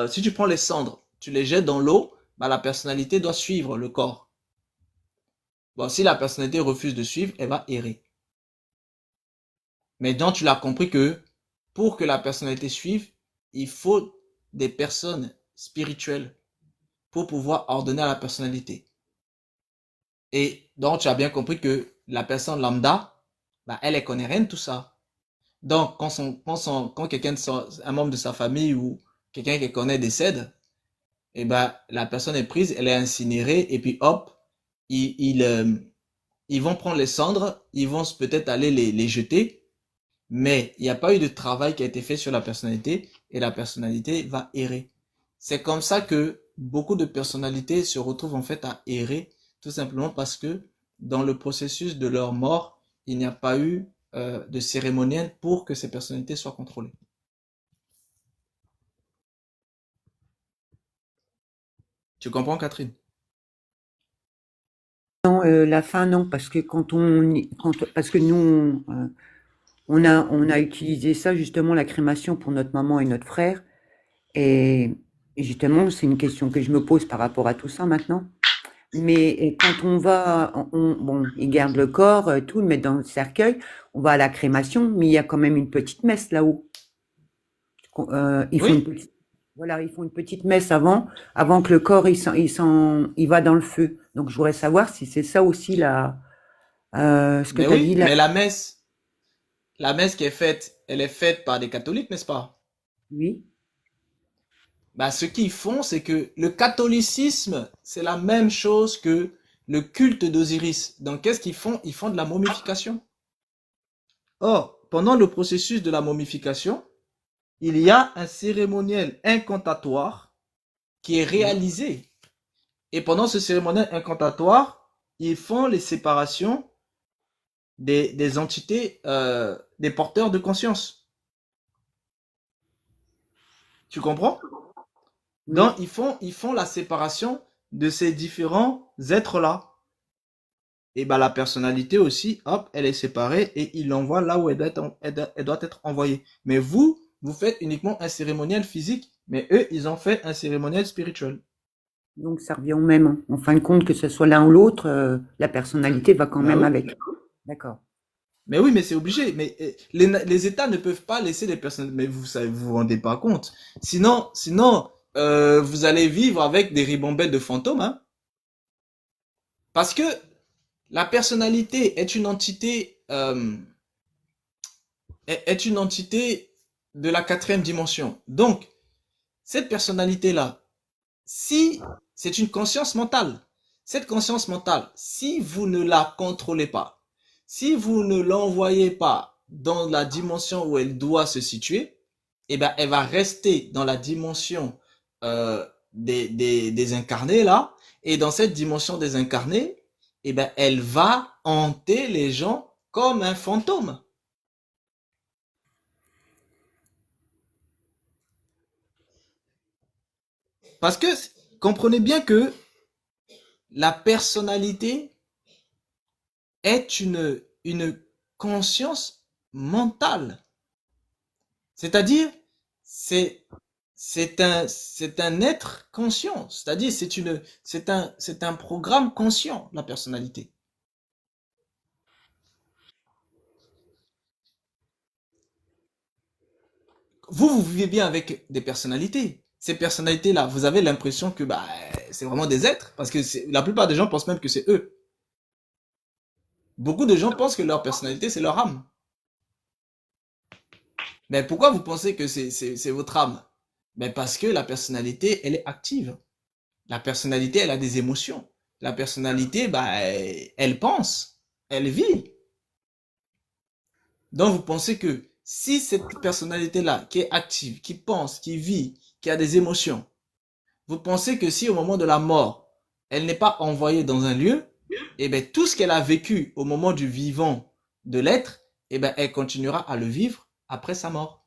S1: si tu prends les cendres, tu les jettes dans l'eau, bah, la personnalité doit suivre le corps. Bon, si la personnalité refuse de suivre, elle va errer. Mais donc, tu l'as compris que pour que la personnalité suive, il faut des personnes spirituelles pour pouvoir ordonner à la personnalité. Et donc, tu as bien compris que la personne lambda, bah, elle connaît rien de tout ça. Donc, quand quelqu'un, un membre de sa famille ou quelqu'un qu'elle connaît décède, et ben, la personne est prise, elle est incinérée, et puis hop, ils vont prendre les cendres, ils vont peut-être aller les jeter, mais il n'y a pas eu de travail qui a été fait sur la personnalité, et la personnalité va errer. C'est comme ça que beaucoup de personnalités se retrouvent en fait à errer, tout simplement parce que dans le processus de leur mort, il n'y a pas eu de cérémoniel pour que ces personnalités soient contrôlées. Tu comprends, Catherine?
S2: Non, la fin, non, parce que parce que nous, on a utilisé ça justement la crémation pour notre maman et notre frère, et, et justement, c'est une question que je me pose par rapport à tout ça maintenant. Mais quand on va, bon, ils gardent le corps, tout, le mettent dans le cercueil, on va à la crémation, mais il y a quand même une petite messe là-haut. Ils font une
S1: Oui,
S2: petite, voilà, ils font une petite messe avant que le corps il va dans le feu. Donc je voudrais savoir si c'est ça aussi ce que
S1: mais
S2: tu as dit
S1: oui,
S2: là.
S1: mais la messe qui est faite, elle est faite par des catholiques, n'est-ce pas?
S2: Oui,
S1: Bah, ce qu'ils font, c'est que le catholicisme, c'est la même chose que le culte d'Osiris. Donc, qu'est-ce qu'ils font? Ils font de la momification. Or, pendant le processus de la momification, il y a un cérémoniel incantatoire qui est
S2: oui.
S1: réalisé. Et pendant ce cérémoniel incantatoire, ils font les séparations des entités, des porteurs de conscience. Tu comprends? Donc,
S2: Oui.
S1: ils font la séparation de ces différents êtres-là. Et bah, la personnalité aussi, hop, elle est séparée et il l'envoie là où elle doit être envoyée. Mais vous faites uniquement un cérémoniel physique, mais eux, ils ont fait un cérémoniel spirituel.
S2: Donc ça revient au même, hein. En fin de compte, que ce soit l'un ou l'autre, la personnalité va quand
S1: Bah
S2: même
S1: oui.
S2: avec. D'accord.
S1: Mais oui, mais c'est obligé. Mais les États ne peuvent pas laisser les personnes. Mais vous vous rendez pas compte. Sinon, vous allez vivre avec des ribambelles de fantômes, hein. Parce que la personnalité est une entité, est une entité de la quatrième dimension. Donc, cette personnalité-là, si c'est une conscience mentale, cette conscience mentale, si vous ne la contrôlez pas, si vous ne l'envoyez pas dans la dimension où elle doit se situer, eh ben, elle va rester dans la dimension des incarnés là, et dans cette dimension des incarnés, eh ben, elle va hanter les gens comme un fantôme. Parce que comprenez bien que la personnalité est une conscience mentale. C'est-à-dire, c'est c'est un être conscient. C'est-à-dire, c'est un programme conscient, la personnalité. Vous vivez bien avec des personnalités. Ces personnalités-là, vous avez l'impression que bah, c'est vraiment des êtres, parce que la plupart des gens pensent même que c'est eux. Beaucoup de gens pensent que leur personnalité, c'est leur âme. Mais pourquoi vous pensez que c'est votre âme? Mais parce que la personnalité, elle est active. La personnalité, elle a des émotions. La personnalité, bah, elle pense, elle vit. Donc vous pensez que si cette personnalité-là, qui est active, qui pense, qui vit, qui a des émotions, vous pensez que si au moment de la mort, elle n'est pas envoyée dans un lieu, eh bien tout ce qu'elle a vécu au moment du vivant de l'être, eh bien elle continuera à le vivre après sa mort.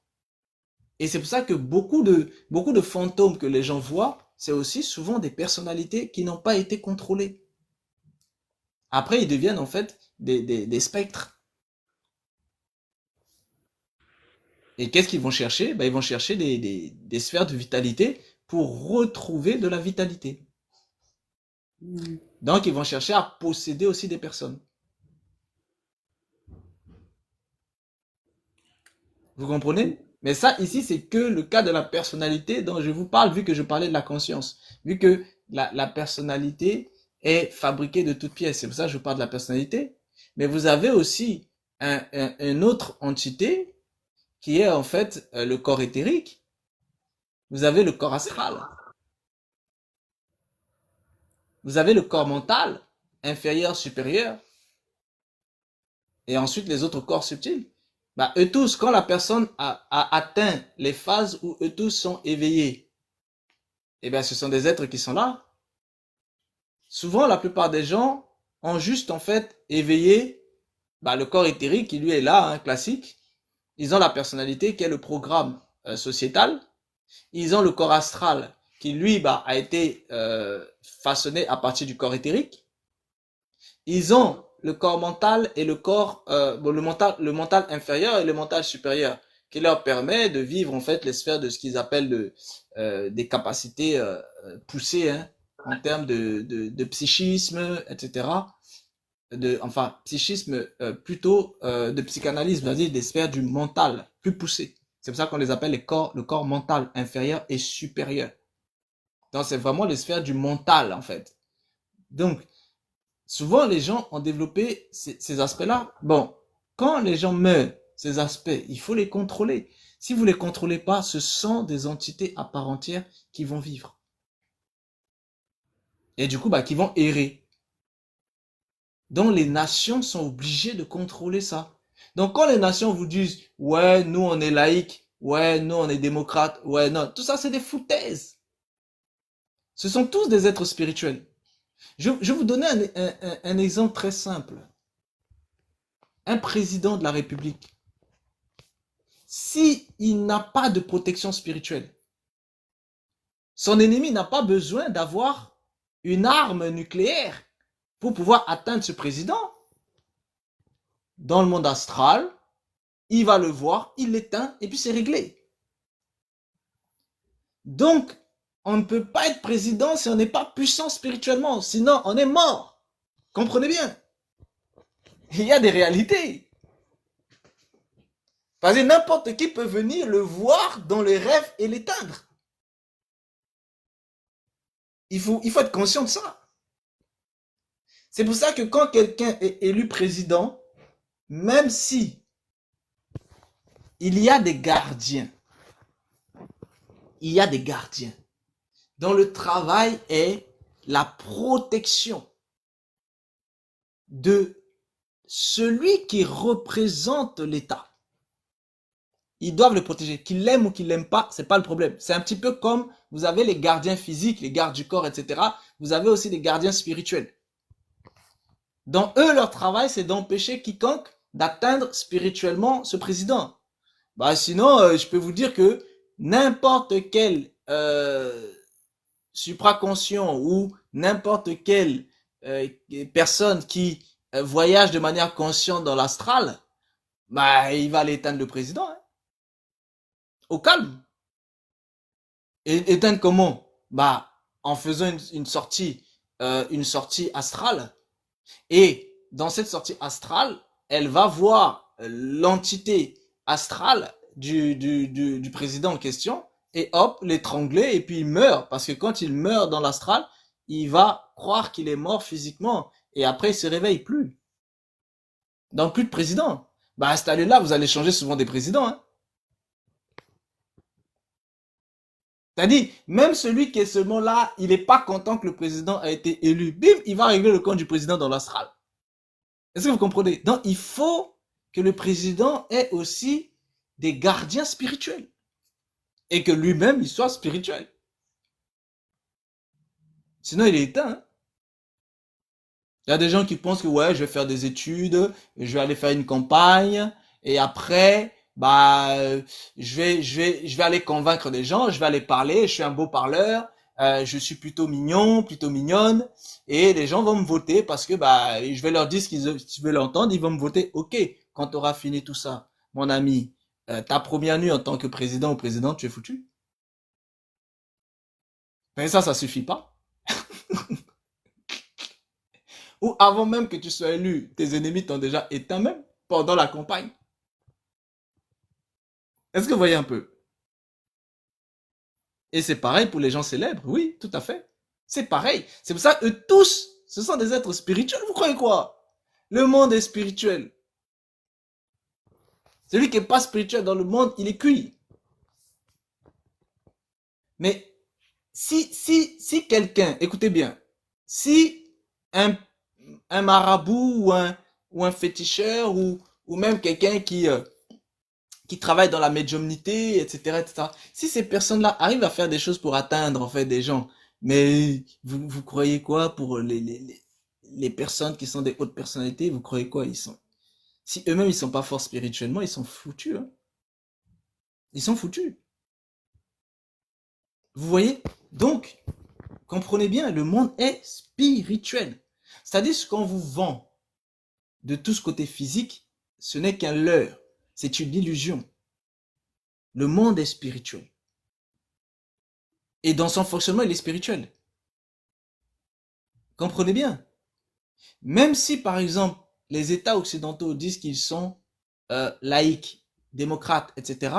S1: Et c'est pour ça que beaucoup de fantômes que les gens voient, c'est aussi souvent des personnalités qui n'ont pas été contrôlées. Après, ils deviennent en fait des spectres. Et qu'est-ce qu'ils vont chercher? Ben, ils vont chercher des sphères de vitalité pour retrouver de la vitalité. Donc, ils vont chercher à posséder aussi des personnes. Vous comprenez? Mais ça, ici, c'est que le cas de la personnalité dont je vous parle, vu que je parlais de la conscience. Vu que la personnalité est fabriquée de toutes pièces. C'est pour ça que je vous parle de la personnalité. Mais vous avez aussi une autre entité qui est en fait le corps éthérique. Vous avez le corps astral. Vous avez le corps mental, inférieur, supérieur. Et ensuite les autres corps subtils. Bah, eux tous, quand la personne a atteint les phases où eux tous sont éveillés, eh bien, ce sont des êtres qui sont là. Souvent, la plupart des gens ont juste en fait éveillé bah, le corps éthérique qui lui est là, hein, classique. Ils ont la personnalité qui est le programme sociétal. Ils ont le corps astral qui lui bah, a été façonné à partir du corps éthérique. Ils ont le corps mental et le corps bon, le mental inférieur et le mental supérieur qui leur permet de vivre en fait les sphères de ce qu'ils appellent des capacités poussées hein, en termes de psychisme, etc. Enfin, psychisme plutôt de psychanalyse, c'est-à-dire des sphères du mental plus poussées. C'est pour ça qu'on les appelle le corps mental inférieur et supérieur. Donc, c'est vraiment les sphères du mental, en fait. Donc, souvent, les gens ont développé ces aspects-là. Bon, quand les gens meurent, ces aspects, il faut les contrôler. Si vous ne les contrôlez pas, ce sont des entités à part entière qui vont vivre. Et du coup, bah, qui vont errer. Donc, les nations sont obligées de contrôler ça. Donc, quand les nations vous disent, ouais, nous, on est laïcs, ouais, nous, on est démocrates, ouais, non, tout ça, c'est des foutaises. Ce sont tous des êtres spirituels. Je vais vous donner un exemple très simple. Un président de la République, s'il n'a pas de protection spirituelle, son ennemi n'a pas besoin d'avoir une arme nucléaire pour pouvoir atteindre ce président. Dans le monde astral, il va le voir, il l'éteint et puis c'est réglé. Donc, on ne peut pas être président si on n'est pas puissant spirituellement, sinon on est mort. Comprenez bien. Il y a des réalités. Parce que n'importe qui peut venir le voir dans les rêves et l'éteindre. Il faut être conscient de ça. C'est pour ça que quand quelqu'un est élu président, même si il y a des gardiens, il y a des gardiens dont le travail est la protection de celui qui représente l'État. Ils doivent le protéger. Qu'il l'aime ou qu'il l'aime pas, c'est pas le problème. C'est un petit peu comme vous avez les gardiens physiques, les gardes du corps, etc. Vous avez aussi des gardiens spirituels. Dans eux, leur travail, c'est d'empêcher quiconque d'atteindre spirituellement ce président. Bah sinon, je peux vous dire que n'importe quel supraconscient ou n'importe quelle personne qui voyage de manière consciente dans l'astral, bah il va aller éteindre le président, hein. Au calme. Et éteindre comment? Bah en faisant une sortie astrale. Et dans cette sortie astrale, elle va voir l'entité astrale du président en question et hop, l'étrangler et puis il meurt. Parce que quand il meurt dans l'astral, il va croire qu'il est mort physiquement et après il se réveille plus. Donc plus de président. Bah à cette année-là, vous allez changer souvent des présidents, hein. C'est-à-dire, même celui qui est seulement là, il n'est pas content que le président a été élu. Bim, il va régler le compte du président dans l'astral. Est-ce que vous comprenez? Donc, il faut que le président ait aussi des gardiens spirituels. Et que lui-même, il soit spirituel. Sinon, il est éteint, hein. Il y a des gens qui pensent que, ouais, je vais faire des études, je vais aller faire une campagne, et après, bah, je vais aller convaincre des gens, je vais aller parler, je suis un beau parleur, je suis plutôt mignon, plutôt mignonne, et les gens vont me voter parce que, bah, je vais leur dire ce qu'ils veulent entendre, ils vont me voter. Ok, quand tu auras fini tout ça, mon ami, ta première nuit en tant que président ou présidente, tu es foutu. Mais ça suffit pas. Ou avant même que tu sois élu, tes ennemis t'ont déjà éteint même pendant la campagne. Est-ce que vous voyez un peu? Et c'est pareil pour les gens célèbres, oui, tout à fait. C'est pareil. C'est pour ça que eux tous, ce sont des êtres spirituels. Vous croyez quoi? Le monde est spirituel. Celui qui n'est pas spirituel dans le monde, il est cuit. Mais si quelqu'un, écoutez bien, si un marabout ou un féticheur ou même quelqu'un qui travaillent dans la médiumnité, etc., etc. Si ces personnes-là arrivent à faire des choses pour atteindre en fait des gens, mais vous croyez quoi pour les personnes qui sont des hautes personnalités, vous croyez quoi ils sont? Si eux-mêmes ils sont pas forts spirituellement, ils sont foutus, hein. Ils sont foutus. Vous voyez? Donc, comprenez bien, le monde est spirituel. C'est-à-dire ce qu'on vous vend de tout ce côté physique, ce n'est qu'un leurre. C'est une illusion. Le monde est spirituel. Et dans son fonctionnement, il est spirituel. Comprenez bien. Même si, par exemple, les États occidentaux disent qu'ils sont laïcs, démocrates, etc.,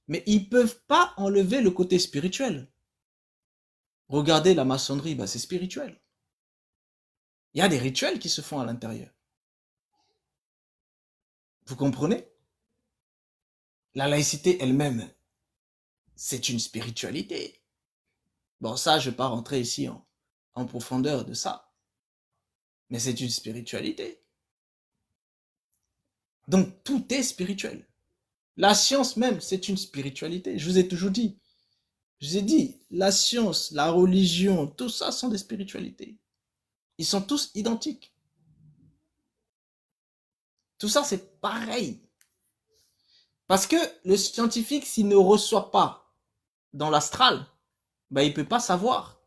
S1: mais ils ne peuvent pas enlever le côté spirituel. Regardez la maçonnerie, bah, c'est spirituel. Il y a des rituels qui se font à l'intérieur. Vous comprenez? La laïcité elle-même, c'est une spiritualité. Bon, ça, je ne vais pas rentrer ici en profondeur de ça. Mais c'est une spiritualité. Donc, tout est spirituel. La science même, c'est une spiritualité. Je vous ai toujours dit. Je vous ai dit, la science, la religion, tout ça sont des spiritualités. Ils sont tous identiques. Tout ça, c'est pareil. Parce que le scientifique, s'il ne reçoit pas dans l'astral, ben, il ne peut pas savoir.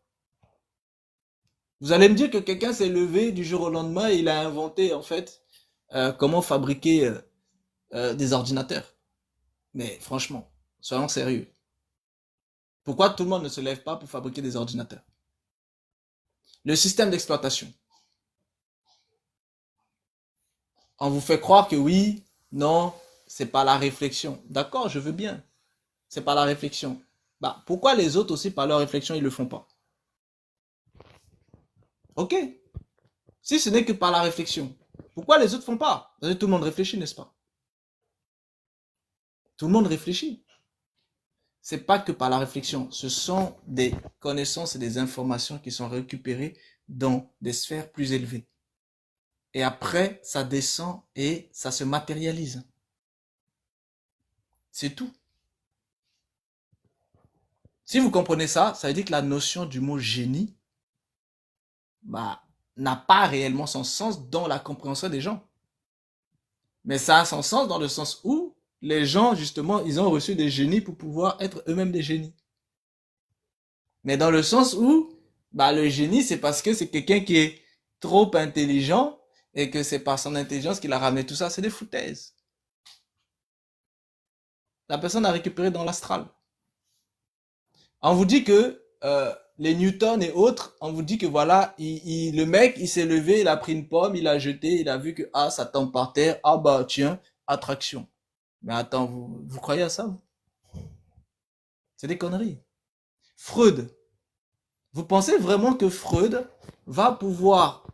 S1: Vous allez me dire que quelqu'un s'est levé du jour au lendemain et il a inventé, en fait, comment fabriquer des ordinateurs. Mais franchement, soyons sérieux. Pourquoi tout le monde ne se lève pas pour fabriquer des ordinateurs? Le système d'exploitation. On vous fait croire que oui, non, c'est pas la réflexion. D'accord, je veux bien. C'est pas la réflexion. Bah, pourquoi les autres aussi, par leur réflexion, ils le font pas? Ok. Si ce n'est que par la réflexion, pourquoi les autres font pas? Parce que tout le monde réfléchit, n'est-ce pas? Tout le monde réfléchit. c'est pas que par la réflexion. Ce sont des connaissances et des informations qui sont récupérées dans des sphères plus élevées. Et après, ça descend et ça se matérialise. C'est tout. Si vous comprenez ça, ça veut dire que la notion du mot génie, n'a pas réellement son sens dans la compréhension des gens. Mais ça a son sens dans le sens où les gens, justement, ils ont reçu des génies pour pouvoir être eux-mêmes des génies. Mais dans le sens où, le génie, c'est parce que c'est quelqu'un qui est trop intelligent et que c'est par son intelligence qu'il a ramené tout ça. C'est des foutaises. La personne a récupéré dans l'astral. On vous dit que les Newton et autres, on vous dit que voilà, le mec, il s'est levé, il a pris une pomme, il a jeté, il a vu que ça tombe par terre, tiens, attraction. Mais attends, vous croyez à ça, vous? C'est des conneries. Freud. Vous pensez vraiment que Freud va pouvoir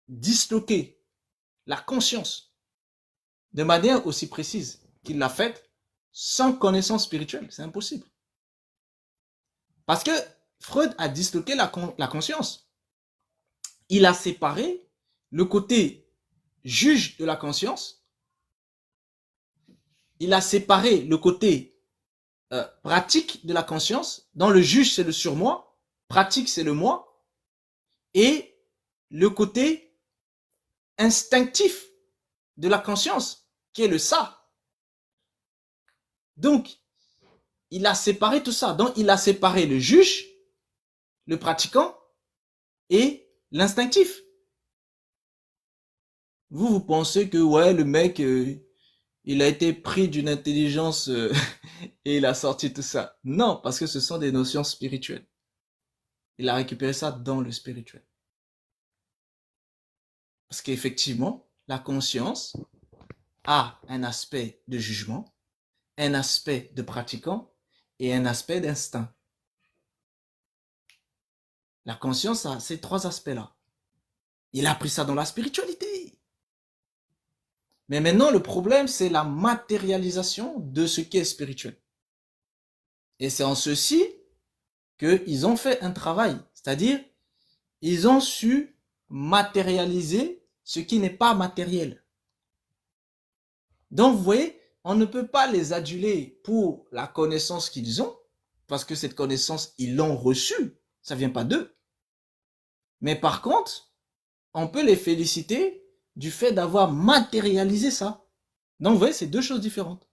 S1: disloquer la conscience de manière aussi précise qu'il l'a faite sans connaissance spirituelle? C'est impossible. Parce que Freud a disloqué la conscience. Il a séparé le côté juge de la conscience. Il a séparé le côté pratique de la conscience. Dans le juge, c'est le surmoi. Pratique, c'est le moi. Et le côté instinctif de la conscience, qui est le ça. Donc, il a séparé tout ça. Donc, il a séparé le juge, le pratiquant et l'instinctif. Vous pensez que, ouais, le mec, il a été pris d'une intelligence et il a sorti tout ça. Non, parce que ce sont des notions spirituelles. Il a récupéré ça dans le spirituel. Parce qu'effectivement, la conscience a un aspect de jugement, un aspect de pratiquant et un aspect d'instinct. La conscience a ces trois aspects-là. Il a pris ça dans la spiritualité. Mais maintenant, le problème, c'est la matérialisation de ce qui est spirituel. Et c'est en ceci qu'ils ont fait un travail. C'est-à-dire, ils ont su matérialiser ce qui n'est pas matériel. Donc, vous voyez, on ne peut pas les aduler pour la connaissance qu'ils ont, parce que cette connaissance, ils l'ont reçue. Ça vient pas d'eux. Mais par contre, on peut les féliciter du fait d'avoir matérialisé ça. Donc, vous voyez, c'est deux choses différentes.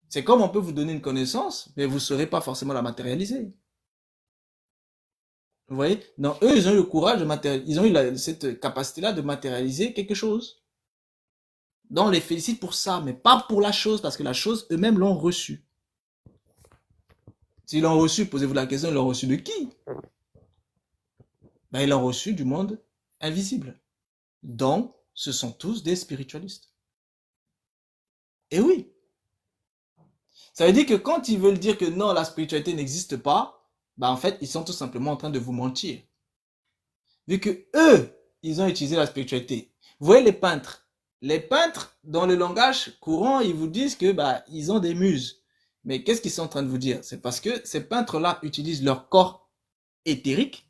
S1: C'est comme on peut vous donner une connaissance, mais vous ne saurez pas forcément la matérialiser. Vous voyez? Donc, eux, ils ont eu le courage de matérialiser, ils ont eu cette capacité-là de matérialiser quelque chose. Donc, on les félicite pour ça, mais pas pour la chose, parce que la chose, eux-mêmes l'ont reçue. S'ils l'ont reçu, posez-vous la question, ils l'ont reçu de qui? Ils l'ont reçu du monde invisible. Donc, ce sont tous des spiritualistes. Et oui. Ça veut dire que quand ils veulent dire que non, la spiritualité n'existe pas, en fait, ils sont tout simplement en train de vous mentir. Vu que eux, ils ont utilisé la spiritualité. Vous voyez les peintres. Les peintres, dans le langage courant, ils vous disent que ils ont des muses. Mais qu'est-ce qu'ils sont en train de vous dire? C'est parce que ces peintres-là utilisent leur corps éthérique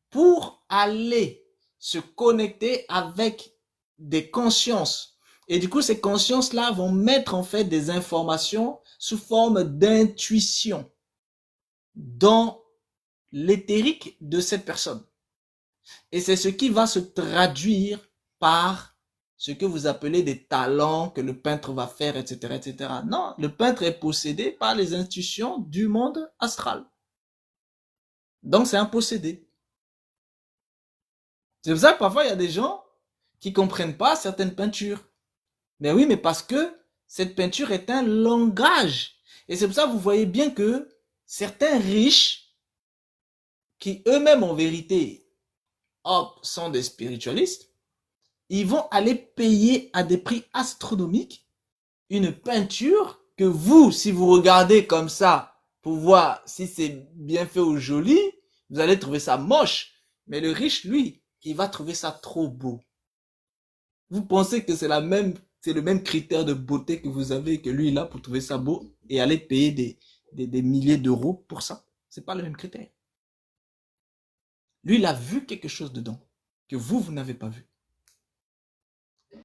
S1: pour aller se connecter avec des consciences. Et du coup, ces consciences-là vont mettre en fait des informations sous forme d'intuition dans l'éthérique de cette personne. Et c'est ce qui va se traduire par ce que vous appelez des talents que le peintre va faire, etc., etc. Non, le peintre est possédé par les intuitions du monde astral. Donc, c'est un possédé. C'est pour ça que parfois, il y a des gens qui comprennent pas certaines peintures. Mais oui, mais parce que cette peinture est un langage. Et c'est pour ça que vous voyez bien que certains riches, qui eux-mêmes en vérité sont des spiritualistes, ils vont aller payer à des prix astronomiques une peinture que vous, si vous regardez comme ça pour voir si c'est bien fait ou joli, vous allez trouver ça moche. Mais le riche, lui, il va trouver ça trop beau. Vous pensez que c'est C'est le même critère de beauté que vous avez, que lui, il a pour trouver ça beau et aller payer des milliers d'euros pour ça. C'est pas le même critère. Lui, il a vu quelque chose dedans que vous n'avez pas vu.